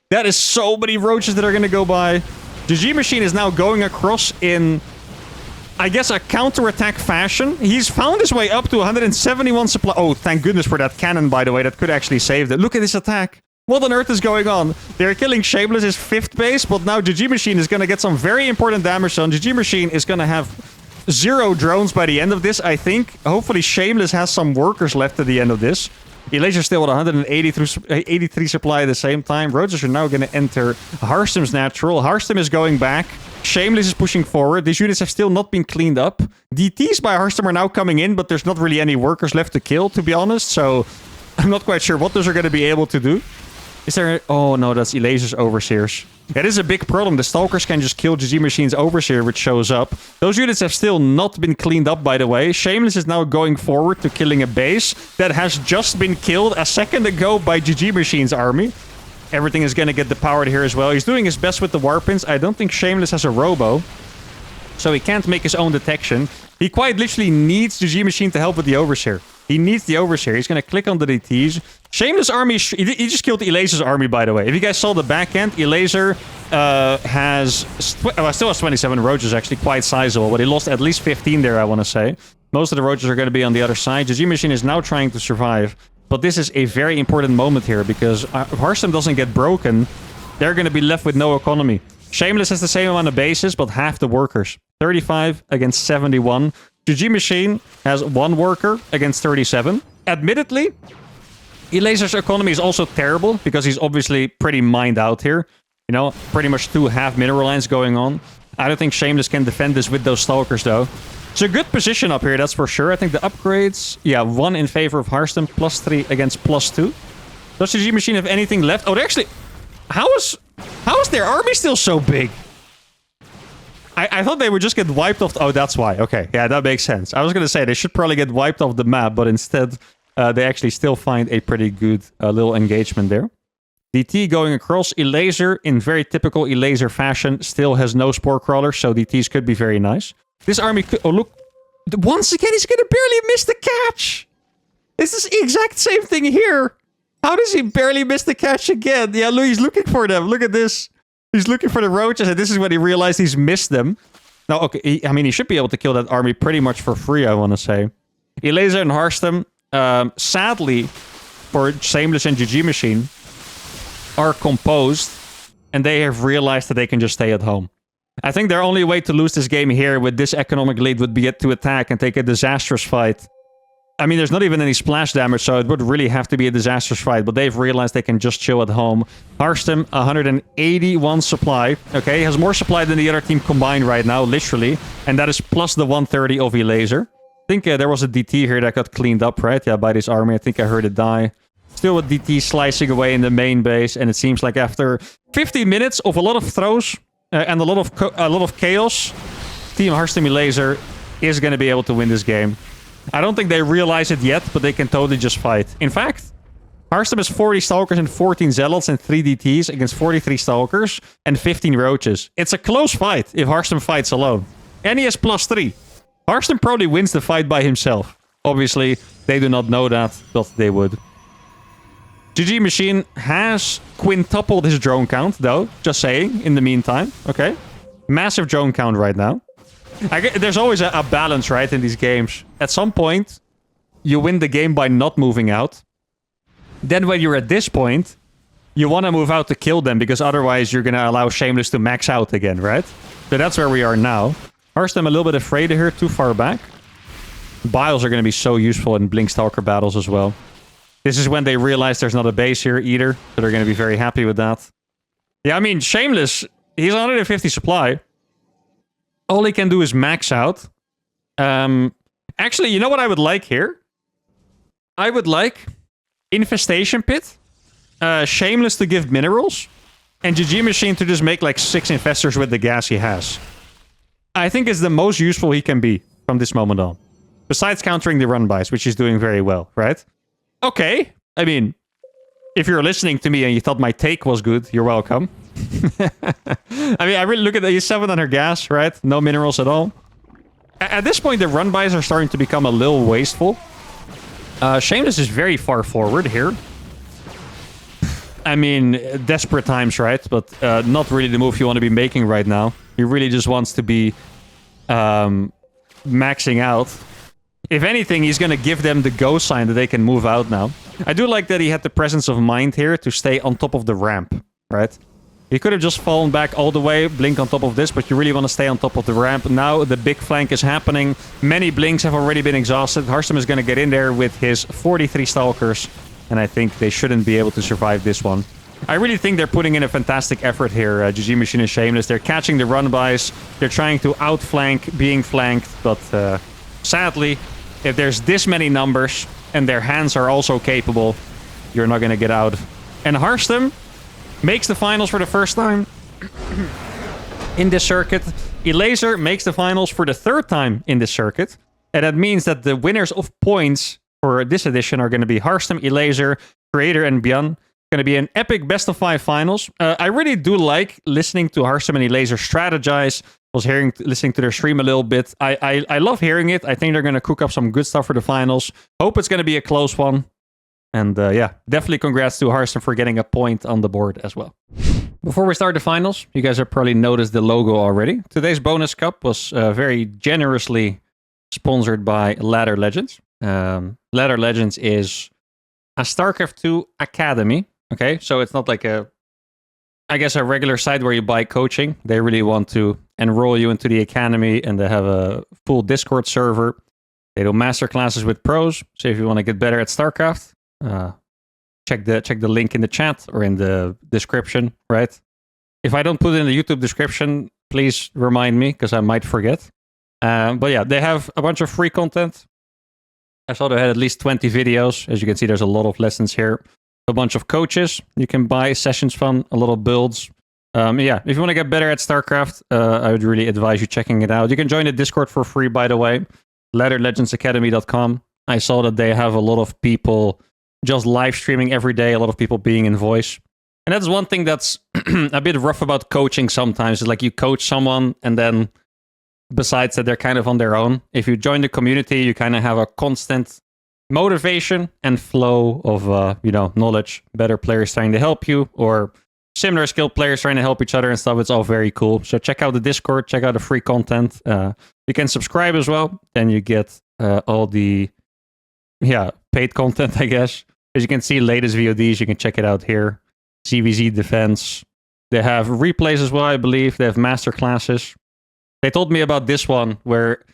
That is so many roaches that are going to go by. GG Machine is now going across in... I guess a counter-attack fashion. He's found his way up to 171 supply... Oh, thank goodness for that cannon, by the way. That could actually save them. Look at this attack. What on earth is going on? They're killing Shameless, his 5th base, but now GG Machine is going to get some very important damage done. GG Machine is going to have 0 drones by the end of this, I think. Hopefully Shameless has some workers left at the end of this. Elaser still at 183 supply at the same time. Roaches are now going to enter Hearthstone's natural. Hearthstone is going back. Shameless is pushing forward. These units have still not been cleaned up. DTs by Hearthstone are now coming in, but there's not really any workers left to kill, to be honest. So I'm not quite sure what those are going to be able to do. Is there... Oh, no, that's Elaser's Overseers. That is a big problem. The Stalkers can just kill GG Machine's Overseer, which shows up. Those units have still not been cleaned up, by the way. Shameless is now going forward to killing a base that has just been killed a second ago by GG Machine's army. Everything is going to get depowered here as well. He's doing his best with the Warpins. I don't think Shameless has a Robo, so he can't make his own detection. He quite literally needs GG Machine to help with the Overseer. He needs the Overseer. He's going to click on the DTs. Shameless army... He just killed Elaser's army, by the way. If you guys saw the back end, Elaser still has 27 roaches, actually quite sizable, but he lost at least 15 there, I want to say. Most of the roaches are going to be on the other side. GG Machine is now trying to survive, but this is a very important moment here, because if Hearthstone doesn't get broken, they're going to be left with no economy. Shameless has the same amount of bases, but half the workers. 35 against 71. GG Machine has 1 worker against 37. Admittedly, Elaser's economy is also terrible, because he's obviously pretty mined out here. You know, pretty much 2 half mineral lines going on. I don't think Shameless can defend this with those Stalkers, though. It's a good position up here, that's for sure. I think the upgrades... Yeah, 1 in favor of Hearthstone, +3 against +2. Does GG Machine have anything left? Oh, they actually... How is their army still so big? I thought they would just get wiped off... Oh, that's why. Okay, yeah, that makes sense. I was going to say they should probably get wiped off the map, but instead they actually still find a pretty good little engagement there. DT going across. Elaser, in very typical Elaser fashion, still has no Spore Crawler, so DTs could be very nice. This army could... Oh, look. Once again, he's going to barely miss the catch. This is the exact same thing here. How does he barely miss the catch again? Yeah, look, he's looking for them. Look at this. He's looking for the roaches, and this is when he realized he's missed them. Now, okay, he should be able to kill that army pretty much for free, I want to say. Elaser and Hearthstone, sadly, for Shameless and GG Machine, are composed, and they have realized that they can just stay at home. I think their only way to lose this game here with this economic lead would be to attack and take a disastrous fight. I mean, there's not even any splash damage, so it would really have to be a disastrous fight. But they've realized they can just chill at home. Hearthstone, 181 supply. Okay, has more supply than the other team combined right now, literally. And that is plus the 130 of Elaser. I think there was a DT here that got cleaned up, right? Yeah, by this army. I think I heard it die. Still a DT slicing away in the main base. And it seems like after 15 minutes of a lot of throws and a lot of chaos, Team Hearthstone Elaser is going to be able to win this game. I don't think they realize it yet, but they can totally just fight. In fact, Hearthstone has 40 Stalkers and 14 Zealots and 3 DTs against 43 Stalkers and 15 Roaches. It's a close fight if Hearthstone fights alone. And he has +3. Hearthstone probably wins the fight by himself. Obviously, they do not know that, but they would. GG Machine has quintupled his drone count, though. Just saying, in the meantime. Okay. Massive drone count right now. There's always a balance, right, in these games. At some point, you win the game by not moving out. Then when you're at this point, you want to move out to kill them, because otherwise you're going to allow Shameless to max out again, right? So that's where we are now. Hearthstone a little bit afraid of her, too far back. Biles are going to be so useful in Blink Stalker battles as well. This is when they realize there's not a base here either, so they're going to be very happy with that. Yeah, I mean, Shameless, he's 150 supply. All he can do is max out. Actually, you know what I would like here? I would like Infestation Pit, Shameless to give minerals, and GG Machine to just make like 6 Infestors with the gas he has. I think it's the most useful he can be from this moment on. Besides countering the run-bys, which he's doing very well, right? Okay. I mean, if you're listening to me and you thought my take was good, you're welcome. I mean, I really look at the 7 on her gas, right? No minerals at all. At this point, the run-bys are starting to become a little wasteful. Shameless is very far forward here. I mean, desperate times, right? But not really the move you want to be making right now. He really just wants to be maxing out. If anything, he's going to give them the go sign that they can move out now. I do like that he had the presence of mind here to stay on top of the ramp, right? He could have just fallen back all the way, blink on top of this, but you really want to stay on top of the ramp. Now the big flank is happening. Many blinks have already been exhausted. Hearthstone is going to get in there with his 43 Stalkers, and I think they shouldn't be able to survive this one. I really think they're putting in a fantastic effort here, GG Machine and Shameless. They're catching the run-bys. They're trying to outflank being flanked. But sadly, if there's this many numbers and their hands are also capable, you're not going to get out. And Harstem makes the finals for the first time in this circuit. Elaser makes the finals for the third time in this circuit. And that means that the winners of points for this edition are going to be Harstem, Elaser, Creator, and Björn. Going to be an epic best of 5 finals. I really do like listening to Harstem and Elaser strategize. Was listening to their stream a little bit. I love hearing it. I think they're going to cook up some good stuff for the finals. Hope it's going to be a close one. And yeah, definitely congrats to Harstem for getting a point on the board as well. Before we start the finals, you guys have probably noticed the logo already. Today's bonus cup was very generously sponsored by Ladder Legends. Ladder Legends is a StarCraft 2 academy. Okay, so it's not like a regular site where you buy coaching. They really want to enroll you into the academy, and they have a full Discord server. They do masterclasses with pros. So if you want to get better at StarCraft, check the link in the chat or in the description, right? If I don't put it in the YouTube description, please remind me because I might forget. But yeah, they have a bunch of free content. I saw they had at least 20 videos. As you can see, there's a lot of lessons here. A bunch of coaches you can buy, sessions fun, a lot of builds. Yeah, if you want to get better at StarCraft, I would really advise you checking it out. You can join the Discord for free, by the way. LadderLegendsAcademy.com. I saw that they have a lot of people just live streaming every day, a lot of people being in voice. And that's one thing that's a bit rough about coaching sometimes. Is like you coach someone and then besides that, they're kind of on their own. If you join the community, you kind of have a constant motivation and flow of knowledge. Better players trying to help you, or similar skilled players trying to help each other and stuff. It's all very cool. So check out the Discord, check out the free content. You can subscribe as well. Then you get all the paid content, I guess. As you can see, latest VODs, you can check it out here. CVZ Defense. They have replays as well, I believe. They have master classes. They told me about this one where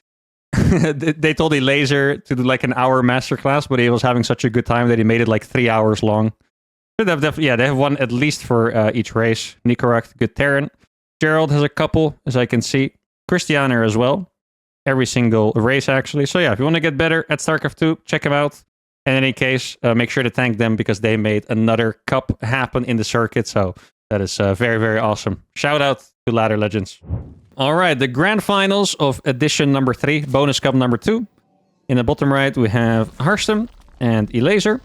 they told Elaser to do like an hour masterclass, but he was having such a good time that he made it like 3 hours long. They have one at least for each race. Nicorakt, good Terran. Gerald has a couple, as I can see. Christianer as well. Every single race, actually. So yeah, if you want to get better at StarCraft 2, check them out. In any case, make sure to thank them because they made another cup happen in the circuit. So that is very, very awesome. Shout out to Ladder Legends. All right, the grand finals of edition number 3, bonus cup number 2. In the bottom right, we have Harstem and Elaser.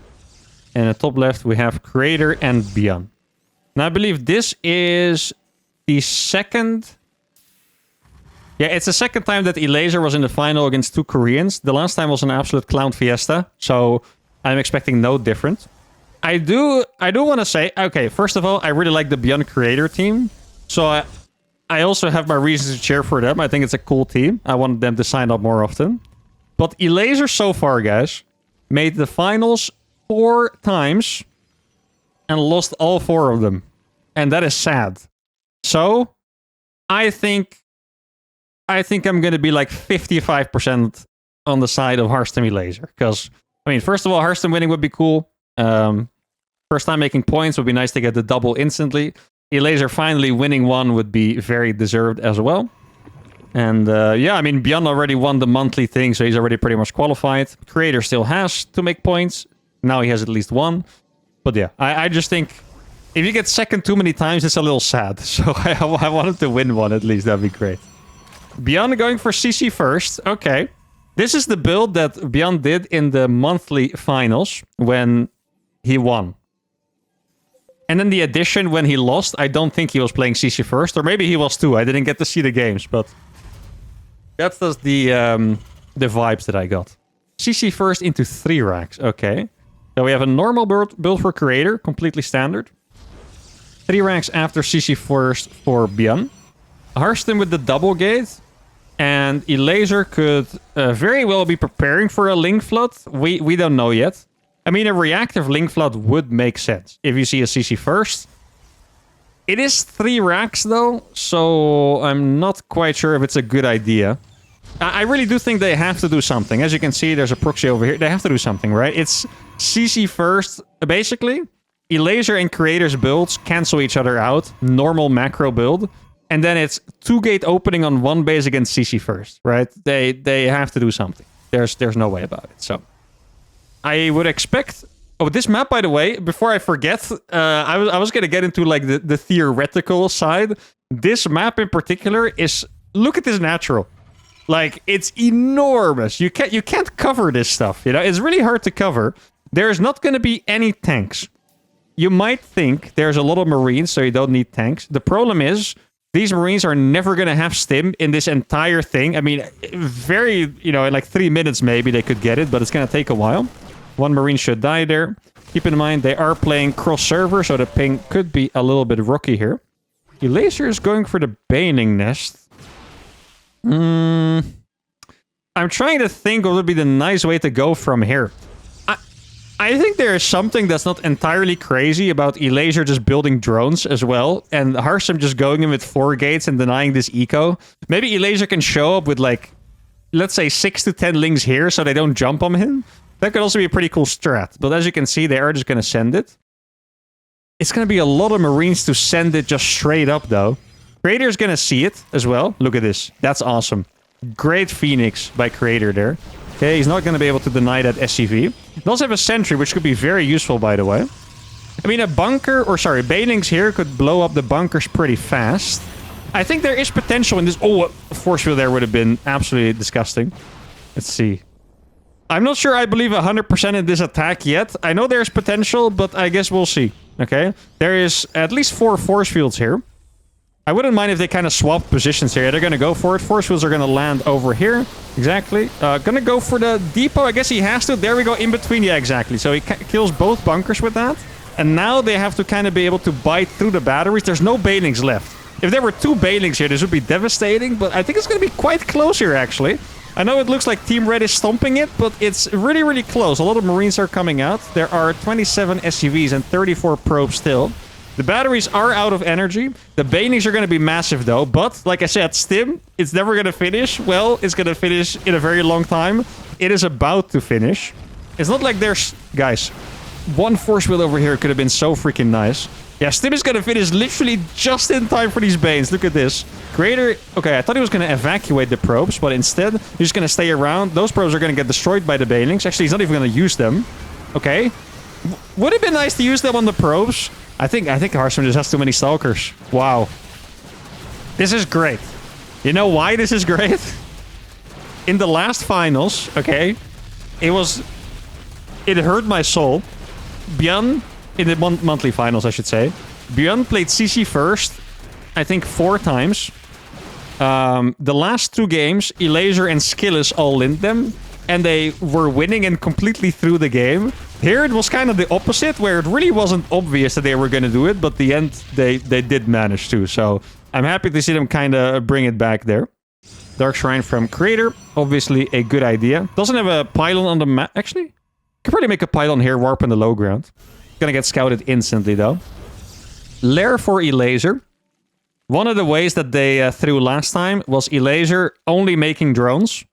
And in the top left, we have Creator and Björn. Now, I believe this is the second... Yeah, it's the second time that Elaser was in the final against 2 Koreans. The last time was an absolute clown fiesta, so I'm expecting no different. I do want to say, okay, first of all, I really like the Björn Creator team. So I also have my reasons to cheer for them. I think it's a cool team. I want them to sign up more often. But Elaser so far, guys, made the finals 4 times and lost all 4 of them. And that is sad. So I think I'm going to be like 55% on the side of Harstem Elaser. Because, I mean, first of all, Harstem winning would be cool. First time making points would be nice to get the double instantly. Elaser finally winning one would be very deserved as well. And yeah, I mean, Björn already won the monthly thing, so he's already pretty much qualified. Creator still has to make points. Now he has at least 1. But yeah, I just think if you get second too many times, it's a little sad. So I wanted to win one at least. That'd be great. Björn going for CC first. Okay. This is the build that Björn did in the monthly finals when he won. And then the addition when he lost, I don't think he was playing CC first. Or maybe he was too. I didn't get to see the games, but that's just the vibes that I got. CC first into 3 racks. Okay. So we have a normal build for Creator, completely standard. 3 racks after CC first for Björn. Harstem with the double gate. And Elaser could very well be preparing for a Link Flood. We don't know yet. I mean, a reactive Link Flood would make sense if you see a CC first. It is 3 racks, though, so I'm not quite sure if it's a good idea. I really do think they have to do something. As you can see, there's a proxy over here. They have to do something, right? It's CC first, basically. Elaser and Creator's builds cancel each other out. Normal macro build. And then it's 2-gate opening on one base against CC first, right? They have to do something. There's no way about it. So I would expect... Oh, this map, by the way, before I forget, I was going to get into like the theoretical side. This map in particular is... Look at this natural. Like, it's enormous. You can't cover this stuff, you know? It's really hard to cover. There's not going to be any tanks. You might think there's a lot of Marines, so you don't need tanks. The problem is, these Marines are never going to have stim in this entire thing. I mean, very, you know, in like 3 minutes maybe they could get it, but it's going to take a while. One Marine should die there. Keep in mind, they are playing cross-server, so the ping could be a little bit rocky here. Elaser is going for the Baning Nest. I'm trying to think what would be the nice way to go from here. I think there is something that's not entirely crazy about Elaser just building drones as well, and Harsem just going in with 4 gates and denying this eco. Maybe Elaser can show up with like, let's say 6 to 10 lings here so they don't jump on him. That could also be a pretty cool strat, but as you can see, they are just going to send it. It's going to be a lot of Marines to send it just straight up, though. Creator's going to see it as well. Look at this. That's awesome. Great Phoenix by Creator there. Okay, he's not going to be able to deny that SCV. He does have a sentry, which could be very useful, by the way. I mean, a bunker, or sorry, Banings here could blow up the bunkers pretty fast. I think there is potential in this. Oh, a force field there would have been absolutely disgusting. Let's see. I'm not sure I believe 100% in this attack yet. I know there's potential, but I guess we'll see. Okay? There is at least 4 force fields here. I wouldn't mind if they kind of swap positions here. They're going to go for it. Force fields are going to land over here. Exactly. Going to go for the depot. I guess he has to. There we go. In between. Yeah, exactly. So he kills both bunkers with that. And now they have to kind of be able to bite through the batteries. There's no Banelings left. If there were 2 Banelings here, this would be devastating. But I think it's going to be quite close here, actually. I know it looks like Team Red is stomping it, but it's really, really close. A lot of Marines are coming out. There are 27 SCVs and 34 probes still. The batteries are out of energy. The Banings are going to be massive, though. But, like I said, Stim, it's never going to finish. Well, it's going to finish in a very long time. It is about to finish. It's not like there's... Guys, 1 force field over here could have been so freaking nice. Yeah, Stim is going to finish literally just in time for these Banes. Look at this. Creator... Okay, I thought he was going to evacuate the probes, but instead, he's just going to stay around. Those probes are going to get destroyed by the Banelings. Actually, he's not even going to use them. Okay. Would it be nice to use them on the probes? I think Harsman just has too many Stalkers. Wow. This is great. You know why this is great? In the last finals, okay, it hurt my soul. Björn... In the monthly finals, I should say. Björn played CC first, I think 4 times. The last 2 games, Elaser and Skillis all in them. And they were winning and completely threw the game. Here it was kind of the opposite, where it really wasn't obvious that they were going to do it. But the end, they did manage to. So I'm happy to see them kind of bring it back there. Dark Shrine from Creator. Obviously a good idea. Doesn't have a pylon on the map. Actually, could probably make a pylon here, warp in the low ground. Gonna get scouted instantly, though. Lair for Elaser. One of the ways that they threw last time was Elaser only making drones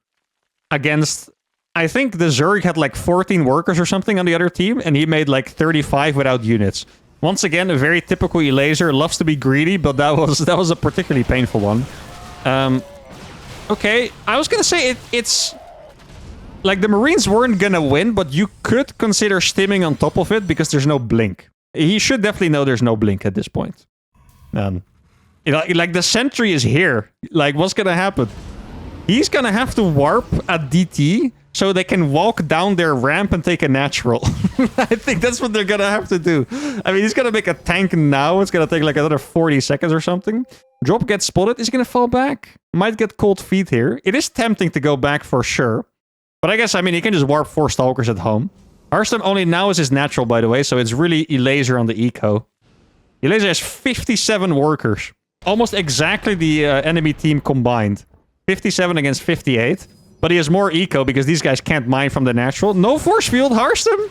against... I think the Zerg had like 14 workers or something on the other team, and he made like 35 without units. Once again, a very typical Elaser. Loves to be greedy, but that was a particularly painful one. Okay, I was gonna say it's... Like, the Marines weren't gonna win, but you could consider stimming on top of it because there's no blink. He should definitely know there's no blink at this point. You know, like, the sentry is here. Like, what's gonna happen? He's gonna have to warp at DT so they can walk down their ramp and take a natural. I think that's what they're gonna have to do. I mean, he's gonna make a tank now. It's gonna take like another 40 seconds or something. Drop gets spotted. Is he gonna fall back? Might get cold feet here. It is tempting to go back for sure. But I guess, I mean, he can just warp 4 Stalkers at home. Hearthstone only now is his natural, by the way, so it's really Elaser on the eco. Elaser has 57 workers. Almost exactly the enemy team combined. 57 against 58. But he has more eco because these guys can't mine from the natural. No force field, Hearthstone.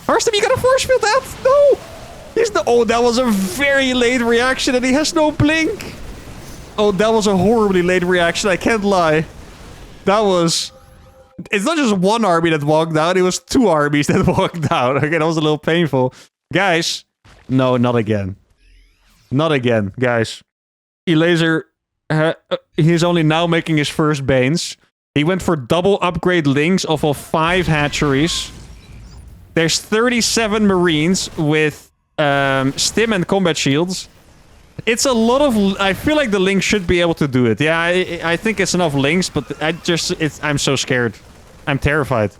Hearthstone, you got a force field that? No! Oh, that was a very late reaction and he has no blink. Oh, that was a horribly late reaction, I can't lie. That was... It's not just 1 army that walked out, it was 2 armies that walked out. Okay, that was a little painful. Guys, No, not again. Not again, guys. Elaser, he's only now making his first Banes. He went for double upgrade links off of 5 hatcheries. There's 37 Marines with stim and combat shields. It's a lot of... I feel like the link should be able to do it. Yeah, I think it's enough links, but I'm so scared. I'm terrified.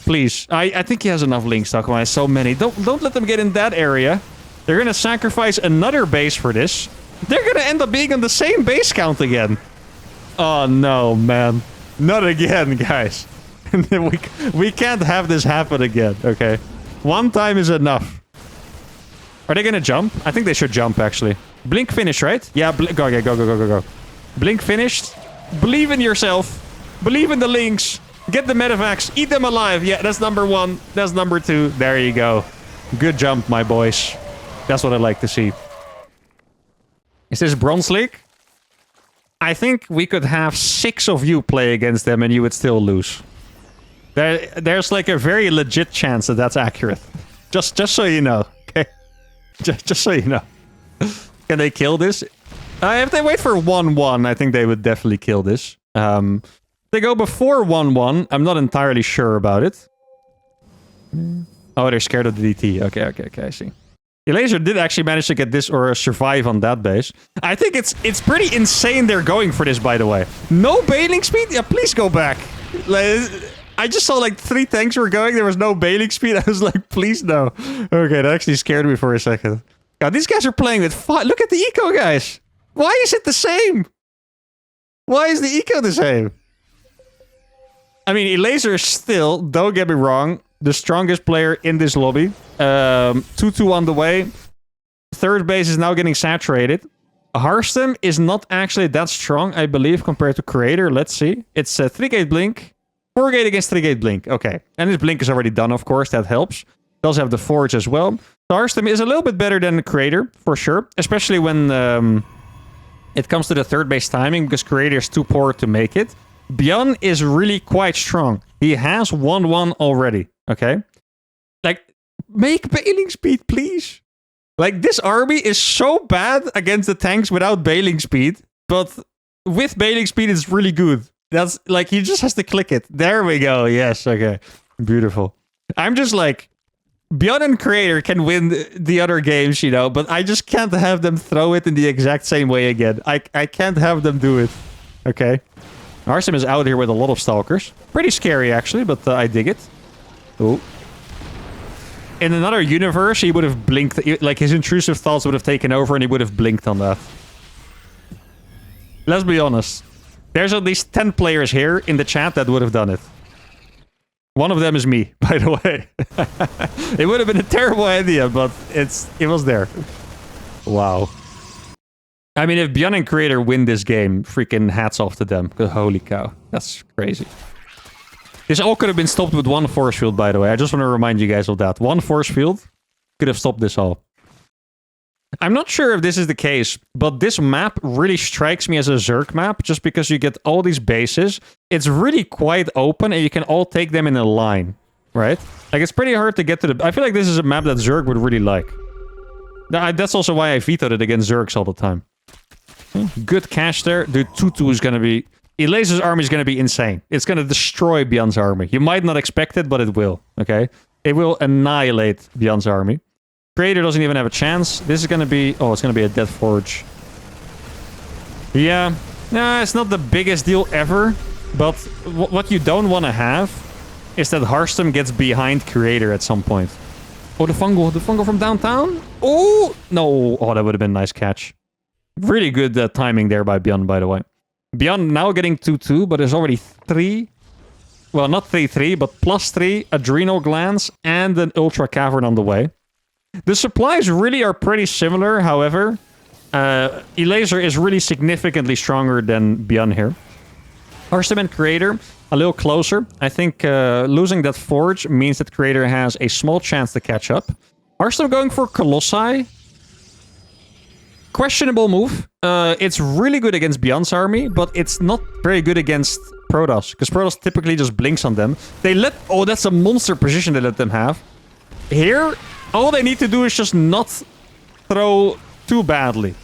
Please. I think he has enough links, Takuma. So many. Don't let them get in that area. They're gonna sacrifice another base for this. They're gonna end up being on the same base count again. Oh no, man. Not again, guys. we can't have this happen again, okay? One time is enough. Are they gonna jump? I think they should jump, actually. Blink finished, right? Yeah, go. Blink finished. Believe in yourself. Believe in the links. Get the medevacs. Eat them alive. Yeah, that's number 1. That's number 2. There you go. Good jump, my boys. That's what I like to see. Is this Bronze League? I think we could have 6 of you play against them and you would still lose. There's like a very legit chance that that's accurate. Just so you know, okay? Just so you know. Can they kill this? If they wait for 1-1, I think they would definitely kill this. They go before 1-1. I'm not entirely sure about it. Oh, they're scared of the DT. Okay, I see. Elaser did actually manage to get this or survive on that base. I think it's pretty insane they're going for this, by the way. No bailing speed? Yeah, please go back. I just saw like 3 tanks were going. There was no bailing speed. I was like, please no. Okay, that actually scared me for a second. God, these guys are playing with fire. Look at the eco, guys. Why is it the same? Why is the eco the same? I mean, Elaser is still, don't get me wrong, the strongest player in this lobby. 2-2 on the way. Third base is now getting saturated. Harstem is not actually that strong, I believe, compared to Creator. Let's see. It's 3-gate blink. 4-gate against 3-gate blink. Okay. And his blink is already done, of course. That helps. Does have the Forge as well. So Harstem is a little bit better than Creator, for sure. Especially when it comes to the third base timing, because Creator is too poor to make it. Bjorn is really quite strong. He has 1-1 already. Okay? Like, make bailing speed, please. Like, this army is so bad against the tanks without bailing speed, but with bailing speed, it's really good. That's, like, he just has to click it. There we go. Yes, okay. Beautiful. I'm just like, Bjorn and Creator can win the other games, you know, but I just can't have them throw it in the exact same way again. I can't have them do it. Okay? Harstem is out here with a lot of stalkers. Pretty scary, actually, but I dig it. Oh. In another universe, he would have blinked. Like, his intrusive thoughts would have taken over and he would have blinked on that. Let's be honest. There's at least 10 players here in the chat that would have done it. One of them is me, by the way. It would have been a terrible idea, but it was there. Wow. I mean, if Bjorn and Creator win this game, freaking hats off to them. Holy cow. That's crazy. This all could have been stopped with 1 force field, by the way. I just want to remind you guys of that. 1 force field could have stopped this all. I'm not sure if this is the case, but this map really strikes me as a Zerg map, just because you get all these bases. It's really quite open, and you can all take them in a line, right? Like, it's pretty hard to get to the... I feel like this is a map that Zerg would really like. That's also why I vetoed it against Zergs all the time. Good cash there. Dude, 2-2 is going to be... Elaser's army is going to be insane. It's going to destroy Bjorn's army. You might not expect it, but it will, okay? It will annihilate Bjorn's army. Creator doesn't even have a chance. This is going to be... Oh, it's going to be a dead Forge. Yeah. Nah, it's not the biggest deal ever. But what you don't want to have is that Harstem gets behind Creator at some point. Oh, the fungal from downtown? Oh! No. Oh, that would have been a nice catch. Really good timing there by Bjorn, by the way. Bjorn now getting 2-2, but there's already 3... Well, not 3-3, but +3 Adrenal Glands and an Ultra Cavern on the way. The supplies really are pretty similar, however. Elaser is really significantly stronger than Bjorn here. Harstem and Creator, a little closer. I think losing that Forge means that Creator has a small chance to catch up. Harstem going for Colossi. Questionable move. It's really good against Bjorn's army, but it's not very good against Protoss, because Protoss typically just blinks on them. They let... Oh, that's a monster position they let them have. Here, All they need to do is just not throw too badly.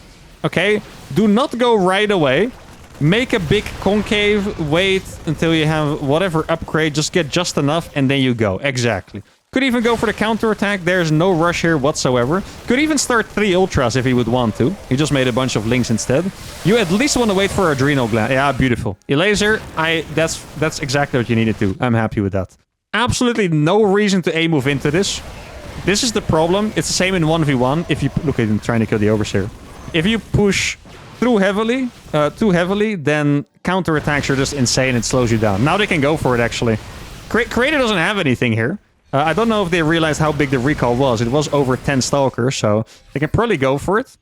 Okay? Do not go right away. Make a big concave. Wait until you have whatever upgrade. Just get just enough and then you go. Exactly. Could even go for the counterattack. There's no rush here whatsoever. Could even start 3 ultras if he would want to. He just made a bunch of links instead. You at least want to wait for adrenal gland. Yeah, beautiful. Elaser, that's exactly what you needed to. I'm happy with that. Absolutely no reason to A-move into this. This is the problem. It's the same in 1v1. If you look at him trying to kill the Overseer. If you push too heavily, then counterattacks are just insane. It slows you down. Now they can go for it, actually. Creator doesn't have anything here. I don't know if they realized how big the recall was. It was over 10 Stalkers, so they can probably go for it.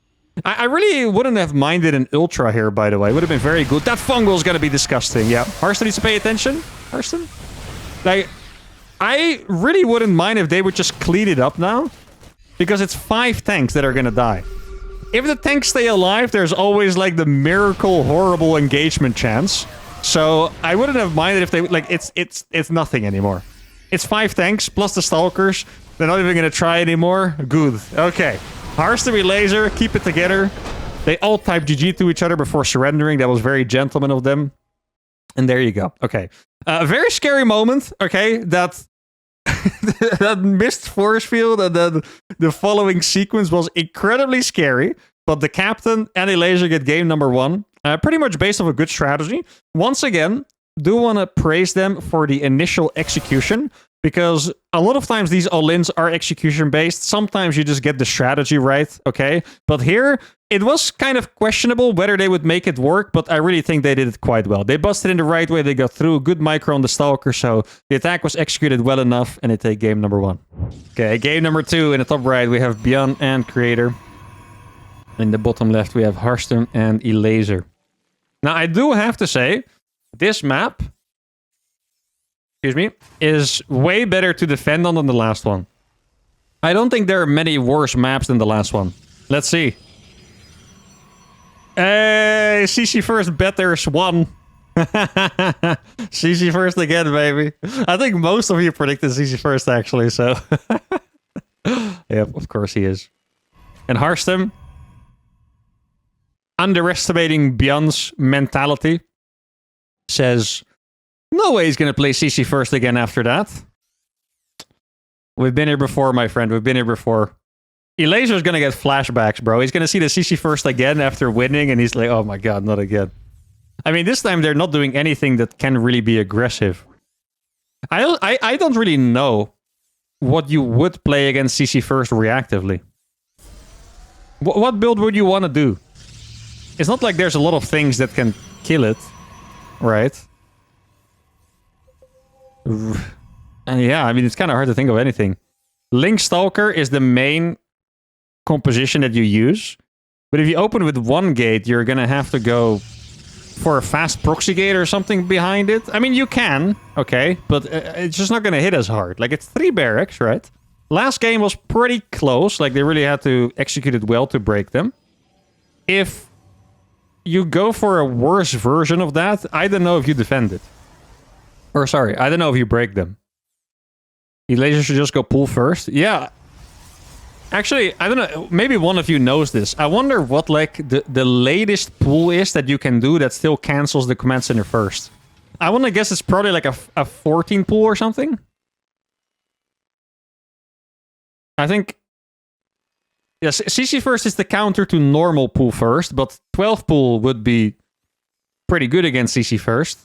I really wouldn't have minded an Ultra here, by the way. It would have been very good. That fungal is going to be disgusting. Yeah. Harston needs to pay attention. Harston? Like, I really wouldn't mind if they would just clean it up now. Because it's 5 tanks that are going to die. If the tanks stay alive, there's always, like, the miracle, horrible engagement chance. So, I wouldn't have minded if they... Like, it's nothing anymore. It's 5 tanks, plus the Stalkers. They're not even going to try anymore. Good. Okay. Harstory Laser, keep it together. They all type GG to each other before surrendering. That was very gentleman of them. And there you go. Okay. A very scary moment, okay? That that missed force field and then the following sequence was incredibly scary. But the captain and Elaser get game number 1. Pretty much based off a good strategy. Once again, do want to praise them for the initial execution, because a lot of times these all-ins are execution based. Sometimes you just get the strategy right, okay? But here, it was kind of questionable whether they would make it work, but I really think they did it quite well. They busted in the right way, they got through, good micro on the Stalker, so the attack was executed well enough, and they take game number 1. Okay, game number 2, in the top right, we have Bjorn and Creator. In the bottom left, we have Harston and Elaser. Now, I do have to say, this map, excuse me, is way better to defend on than the last one. I don't think there are many worse maps than the last one. Let's see. Hey, CC first betters 1. CC first again, baby. I think most of you predicted CC first, actually, so... Yep, of course he is. And Harston, underestimating Bjorn's mentality, says, no way he's going to play CC first again after that. We've been here before, my friend. We've been here before. Elaser's going to get flashbacks, bro. He's going to see the CC first again after winning, and he's like, oh my god, not again. I mean, this time they're not doing anything that can really be aggressive. I don't really know what you would play against CC first reactively. What build would you want to do? It's not like there's a lot of things that can kill it. Right. And yeah, I mean, it's kind of hard to think of anything. Link Stalker is the main composition that you use. But if you open with 1 gate, you're going to have to go for a fast proxy gate or something behind it. I mean, you can, okay, but it's just not going to hit as hard. Like, it's 3 barracks, right? Last game was pretty close. Like, they really had to execute it well to break them. If you go for a worse version of that, I don't know if you defend it. Or sorry, I don't know if you break them. Elaser should just go pull first. Yeah. Actually, I don't know. Maybe one of you knows this. I wonder what like the latest pull is that you can do that still cancels the command center first. I want to guess it's probably like a 14 pull or something. I think... Yes, CC first is the counter to normal pull first, but 12 pull would be pretty good against CC first.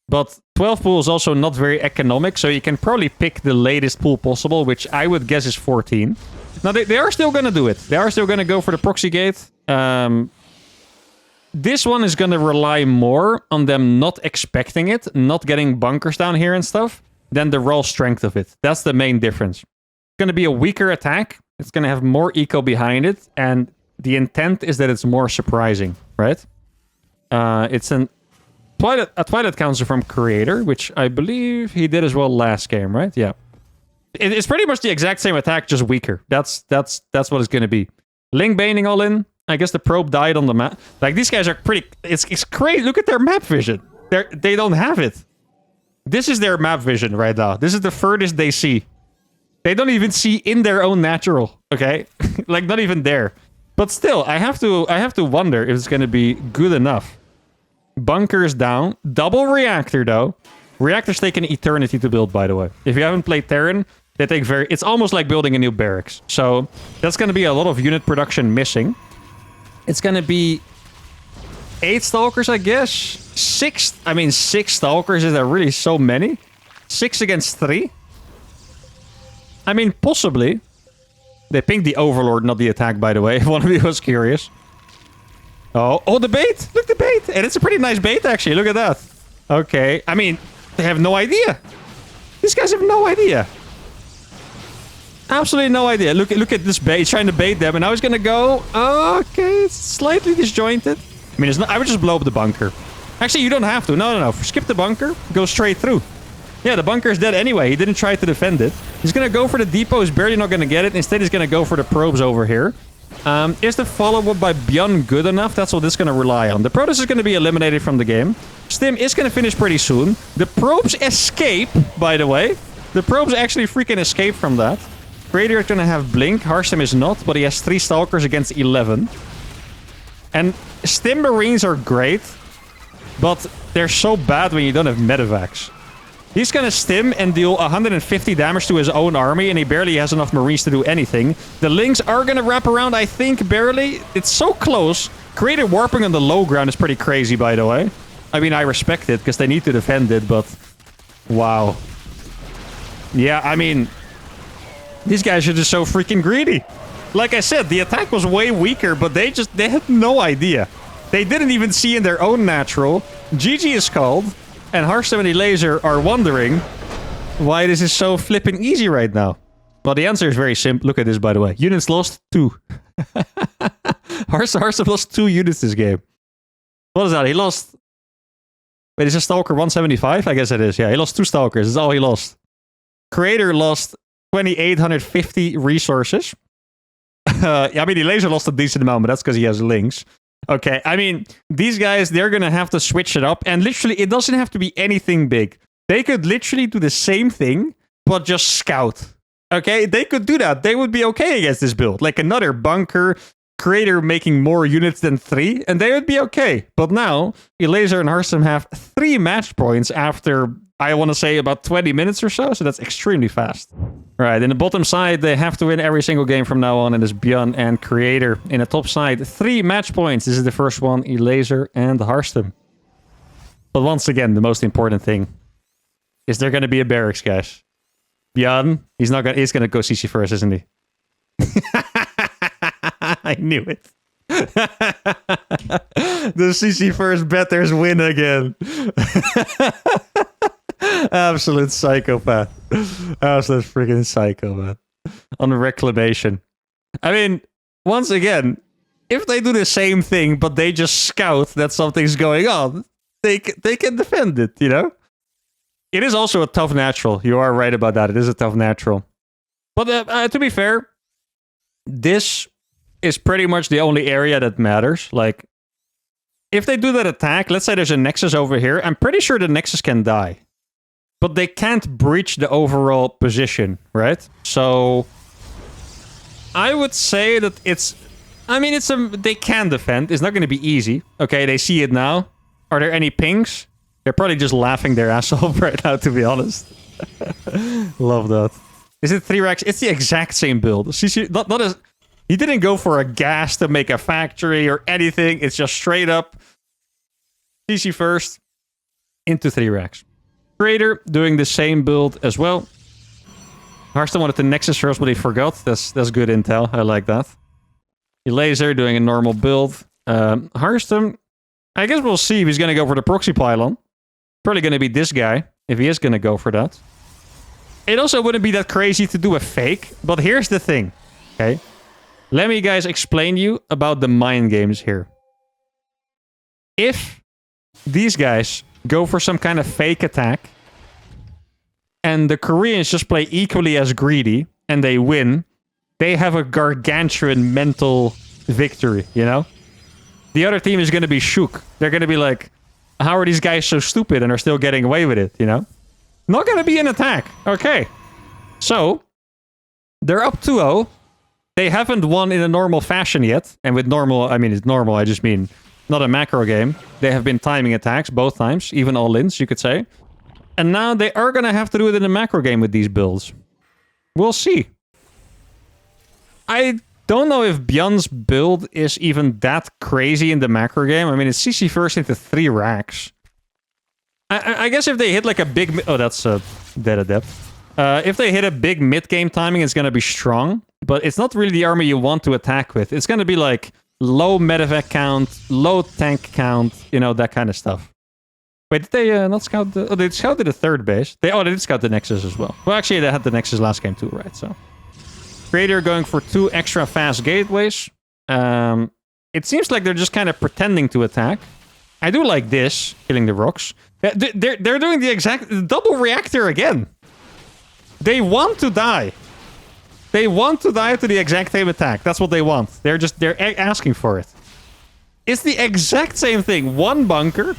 But 12 pull is also not very economic, so you can probably pick the latest pull possible, which I would guess is 14. Now, they are still going to do it. They are still going to go for the proxy gate. This one is going to rely more on them not expecting it, not getting bunkers down here and stuff, than the raw strength of it. That's the main difference. It's going to be a weaker attack. It's going to have more eco behind it, and the intent is that it's more surprising, right? It's a Twilight Council from Creator, which I believe he did as well last game, right? Yeah. It's pretty much the exact same attack, just weaker. That's what it's going to be. Link Baning all in. I guess the probe died on the map. Like, these guys are pretty... It's crazy. Look at their map vision. They don't have it. This is their map vision right now. This is the furthest they see. They don't even see in their own natural, okay? Like, not even there. But still, I have to wonder if it's going to be good enough. Bunkers down. Double reactor, though. Reactors take an eternity to build, by the way. If you haven't played Terran, they take it's almost like building a new barracks. So that's going to be a lot of unit production missing. It's going to be 8 Stalkers, I guess. 6. I mean, 6 Stalkers. Is there really so many? 6 against 3? I mean, possibly. They pinged the Overlord, not the attack, by the way. If one of you was curious. Oh, the bait! Look, the bait! And it's a pretty nice bait, actually. Look at that. Okay. I mean, they have no idea. These guys have no idea. Absolutely no idea. Look at this bait. He's trying to bait them, and now he's gonna go. Okay, it's slightly disjointed. I mean, it's not, I would just blow up the bunker. Actually, you don't have to. No. Skip the bunker. Go straight through. Yeah, the bunker is dead anyway. He didn't try to defend it. He's gonna go for the depot. He's barely not gonna get it. Instead, he's gonna go for the probes over here. Is the follow-up by Bjorn good enough? That's what this is gonna rely on. The Protoss is gonna be eliminated from the game. Stim is gonna finish pretty soon. The probes escape, by the way. The probes actually freaking escape from that. Radiator is gonna have Blink. Harstem is not, but he has 3 Stalkers against 11. And Stim Marines are great, but they're so bad when you don't have medevacs. He's gonna stim and deal 150 damage to his own army, and he barely has enough Marines to do anything. The Lynx are gonna wrap around, I think, barely. It's so close. Creator warping on the low ground is pretty crazy, by the way. I mean, I respect it, because they need to defend it, but... Wow. Yeah, I mean... These guys are just so freaking greedy. Like I said, the attack was way weaker, but they had no idea. They didn't even see in their own natural. GG is called. And Harsh 70 Laser are wondering why this is so flipping easy right now. Well, the answer is very simple. Look at this, by the way. Units lost 2. Harsh lost 2 units this game. What is that? He lost... Wait, is a Stalker 175? I guess it is. Yeah, he lost 2 Stalkers. That's all he lost. Creator lost 2,850 resources. I mean, the Laser lost a decent amount, but that's because he has links. Okay, I mean, these guys, they're gonna have to switch it up, and literally, it doesn't have to be anything big. They could literally do the same thing, but just scout. Okay, they could do that. They would be okay against this build. Like another bunker, Creator making more units than 3, and they would be okay. But now, Elaser and Harstem have 3 match points after, I want to say, about 20 minutes or so, so that's extremely fast. Right, in the bottom side, they have to win every single game from now on, and it's Bjorn and Creator. In the top side, 3 match points. This is the first one, Elaser and Harstem. But once again, the most important thing is there going to be a barracks, guys. Bjorn, he's gonna go CC first, isn't he? I knew it. The CC first betters win again. Absolute psychopath. Absolute freaking psychopath. On reclamation. I mean, once again, if they do the same thing, but they just scout that something's going on, they can defend it, you know? It is also a tough natural. You are right about that. It is a tough natural. But to be fair, this is pretty much the only area that matters. Like, if they do that attack, let's say there's a Nexus over here, I'm pretty sure the Nexus can die. But they can't breach the overall position, right? So, I would say that it's... I mean, they can defend. It's not going to be easy. Okay, they see it now. Are there any pings? They're probably just laughing their ass off right now, to be honest. Love that. Is it 3 racks? It's the exact same build. He didn't go for a gas to make a factory or anything. It's just straight up CC first into 3 racks. Creator doing the same build as well. Harstem wanted the Nexus first, but he forgot. That's good intel. I like that. Laser doing a normal build. Harstem, I guess we'll see if he's going to go for the proxy pylon. Probably going to be this guy, if he is going to go for that. It also wouldn't be that crazy to do a fake, but here's the thing. Okay? Let me, guys, explain you about the mind games here. If these guys go for some kind of fake attack, and the Koreans just play equally as greedy, and they win, they have a gargantuan mental victory, you know? The other team is going to be shook. They're going to be like, how are these guys so stupid and are still getting away with it, you know? Not going to be an attack. Okay. So, They're up 2-0. They haven't won in a normal fashion yet. And with normal, I mean, it's normal. I just mean not a macro game. They have been timing attacks both times, even all-ins, you could say. And now they are going to have to do it in a macro game with these builds. We'll see. I don't know if Bjorn's build is even that crazy in the macro game. I mean, it's CC first into 3 racks. I guess if they hit like a big... Oh, that's dead adept. If they hit a big mid-game timing, it's going to be strong. But it's not really the army you want to attack with. It's going to be like low medevac count, low tank count, you know, that kind of stuff. Wait, did they not scout the... Oh, they scouted the 3rd base. They did scout the Nexus as well. Well, actually, they had the Nexus last game too, right? So, Creator going for 2 extra fast gateways. It seems like they're just kind of pretending to attack. I do like this, killing the rocks. They're doing the exact... double reactor again. They want to die. They want to die to the exact same attack. That's what they want. They're asking for it. It's the exact same thing. 1 bunker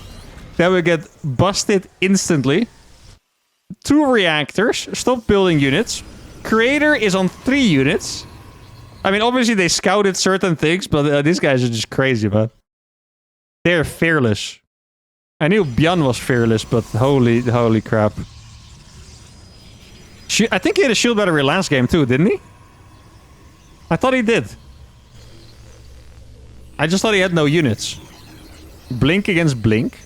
that will get busted instantly. 2 reactors. Stop building units. Creator is on 3 units. I mean, obviously they scouted certain things, but these guys are just crazy, man. They're fearless. I knew Bjorn was fearless, but holy crap. I think he had a shield battery last game too, didn't he? I thought he did. I just thought he had no units. Blink against Blink.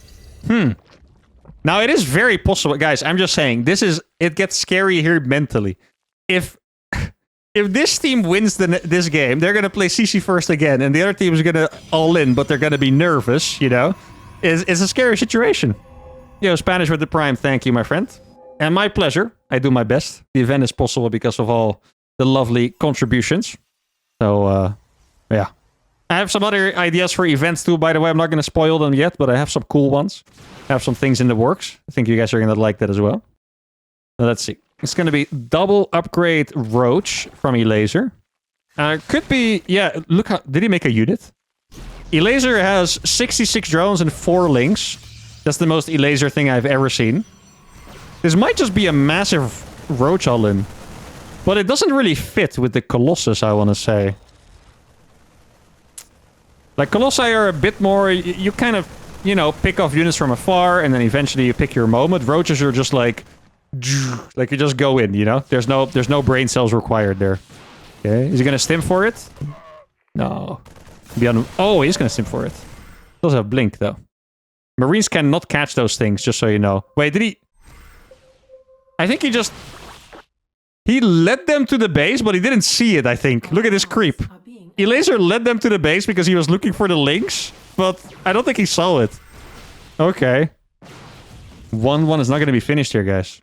Now, it is very possible. Guys, I'm just saying, it gets scary here mentally. If this team wins this game, they're going to play CC first again, and the other team is going to all in, but they're going to be nervous, you know? It's a scary situation. Yo, Spanish with the Prime, thank you, my friend. And my pleasure. I do my best. The event is possible because of all the lovely contributions. So, yeah. I have some other ideas for events too, by the way. I'm not going to spoil them yet, but I have some cool ones. I have some things in the works. I think you guys are going to like that as well. Now, let's see. It's going to be double upgrade Roach from Elaser. Could be... Yeah, look how... Did he make a unit? Elaser has 66 drones and 4 links. That's the most Elaser thing I've ever seen. This might just be a massive Roach all-in. But it doesn't really fit with the Colossus, I want to say. Like, Colossi are a bit more... You kind of, you know, pick off units from afar, and then eventually you pick your moment. Roaches are just like... Like, you just go in, you know? There's no brain cells required there. Okay, is he gonna stim for it? No. Oh, he's gonna stim for it. Does have blink, though. Marines cannot catch those things, just so you know. Wait, did he... I think he just... He led them to the base, but he didn't see it, I think. Look at this creep. Elaser led them to the base because he was looking for the links, but I don't think he saw it. Okay. 1-1 is not going to be finished here, guys.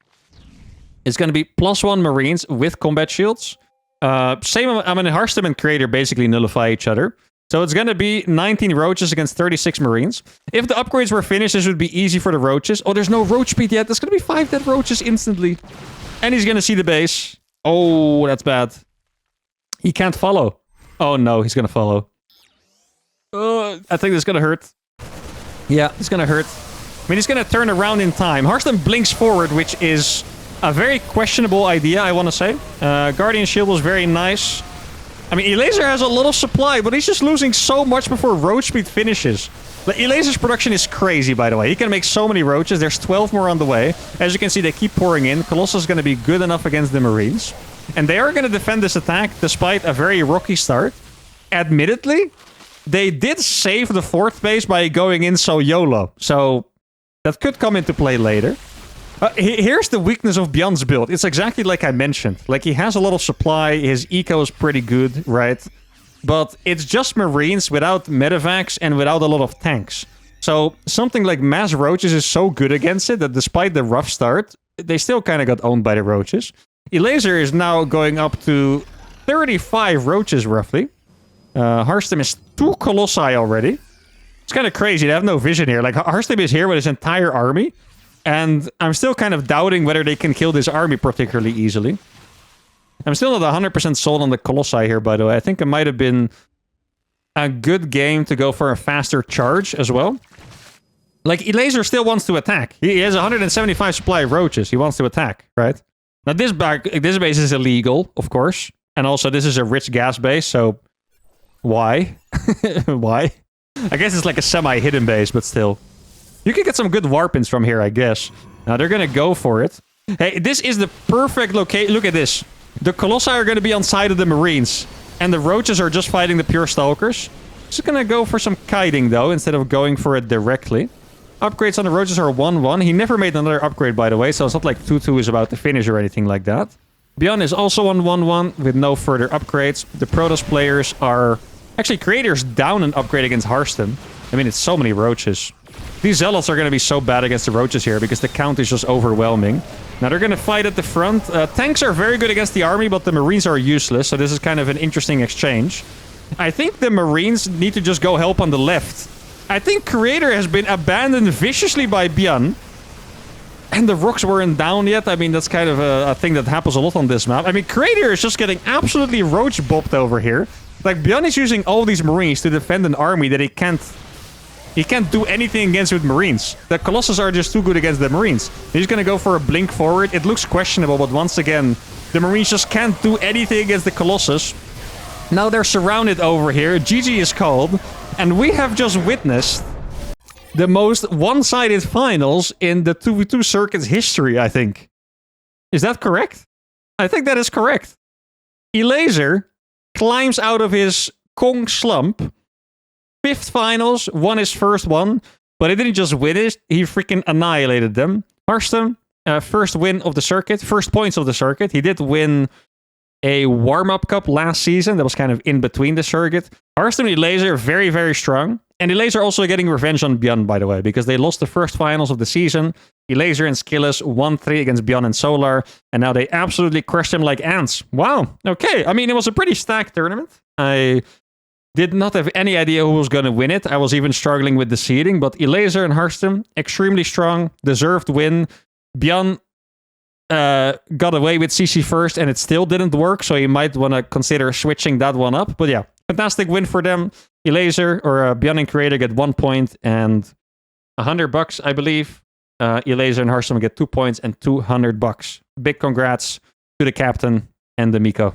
It's going to be +1 Marines with combat shields. Same, I mean, Hearthstone and Creator basically nullify each other. So it's going to be 19 Roaches against 36 Marines. If the upgrades were finished, this would be easy for the Roaches. Oh, there's no Roach speed yet. There's going to be 5 dead Roaches instantly. And he's going to see the base. Oh, that's bad. He can't follow. Oh no, he's going to follow. I think this is going to hurt. Yeah, it's going to hurt. I mean, he's going to turn around in time. Hearthstone blinks forward, which is a very questionable idea, I want to say. Guardian Shield was very nice. I mean, Elaser has a lot of supply, but he's just losing so much before Roach Speed finishes. But Elaser's production is crazy, by the way. He can make so many Roaches. There's 12 more on the way. As you can see, they keep pouring in. Colossus is going to be good enough against the Marines. And they are going to defend this attack despite a very rocky start. Admittedly, they did save the 4th base by going in so YOLO. So that could come into play later. Here's the weakness of Bjorn's build. It's exactly like I mentioned. Like, he has a lot of supply. His eco is pretty good, right? But it's just Marines without medevacs and without a lot of tanks. So something like Mass Roaches is so good against it that despite the rough start, they still kind of got owned by the Roaches. Elaser is now going up to 35 Roaches, roughly. Hearthstone is 2 Colossi already. It's kind of crazy. They have no vision here. Like, Hearthstone is here with his entire army. And I'm still kind of doubting whether they can kill this army particularly easily. I'm still not 100% sold on the Colossi here, by the way. I think it might have been a good game to go for a faster charge as well. Like, Elaser still wants to attack. He has 175 supply of Roaches. He wants to attack, right? Now, this base is illegal, of course. And also, this is a rich gas base, so why? Why? I guess it's like a semi-hidden base, but still. You can get some good warpins from here, I guess. Now, they're going to go for it. Hey, this is the perfect location. Look at this. The Colossi are going to be on side of the Marines. And the Roaches are just fighting the Pure Stalkers. Just going to go for some kiting, though, instead of going for it directly. Upgrades on the Roaches are 1-1. He never made another upgrade, by the way, so it's not like 2-2 is about to finish or anything like that. Beyond is also on 1-1 with no further upgrades. The Protoss players are... Actually, Creator's down an upgrade against Hearthstone. I mean, it's so many Roaches. These Zealots are going to be so bad against the Roaches here because the count is just overwhelming. Now, they're going to fight at the front. Tanks are very good against the army, but the Marines are useless, so this is kind of an interesting exchange. I think the Marines need to just go help on the left. I think Creator has been abandoned viciously by Bjorn. And the rocks weren't down yet. I mean, that's kind of a thing that happens a lot on this map. I mean, Creator is just getting absolutely roach-bopped over here. Like, Bjorn is using all these Marines to defend an army that he can't do anything against with Marines. The Colossus are just too good against the Marines. He's gonna go for a blink forward. It looks questionable, but once again, the Marines just can't do anything against the Colossus. Now they're surrounded over here. GG is called. And we have just witnessed the most one-sided finals in the 2v2 circuit's history, I think. Is that correct? I think that is correct. Elaser climbs out of his Kong slump. 5th finals, won his first one, but he didn't just win it, he freaking annihilated them. Hearthstone, first win of the circuit, first points of the circuit. He did win a warm-up cup last season that was kind of in between the circuit. Hearthstone and Elaser, very, very strong. And Elaser also getting revenge on Bjorn, by the way, because they lost the first finals of the season. Elaser and Skillis 1-3 against Bjorn and Solar, and now they absolutely crushed him like ants. Wow, okay. I mean, it was a pretty stacked tournament. I did not have any idea who was going to win it. I was even struggling with the seeding, but Elaser and Hearthstone, extremely strong, deserved win. Bjorn got away with CC first, and it still didn't work, so you might want to consider switching that one up. But yeah, fantastic win for them. Elaser or Bjorn and Creator get 1 point and $100, I believe. Elaser and Hearthstone get 2 points and $200. Big congrats to the captain and the Miko.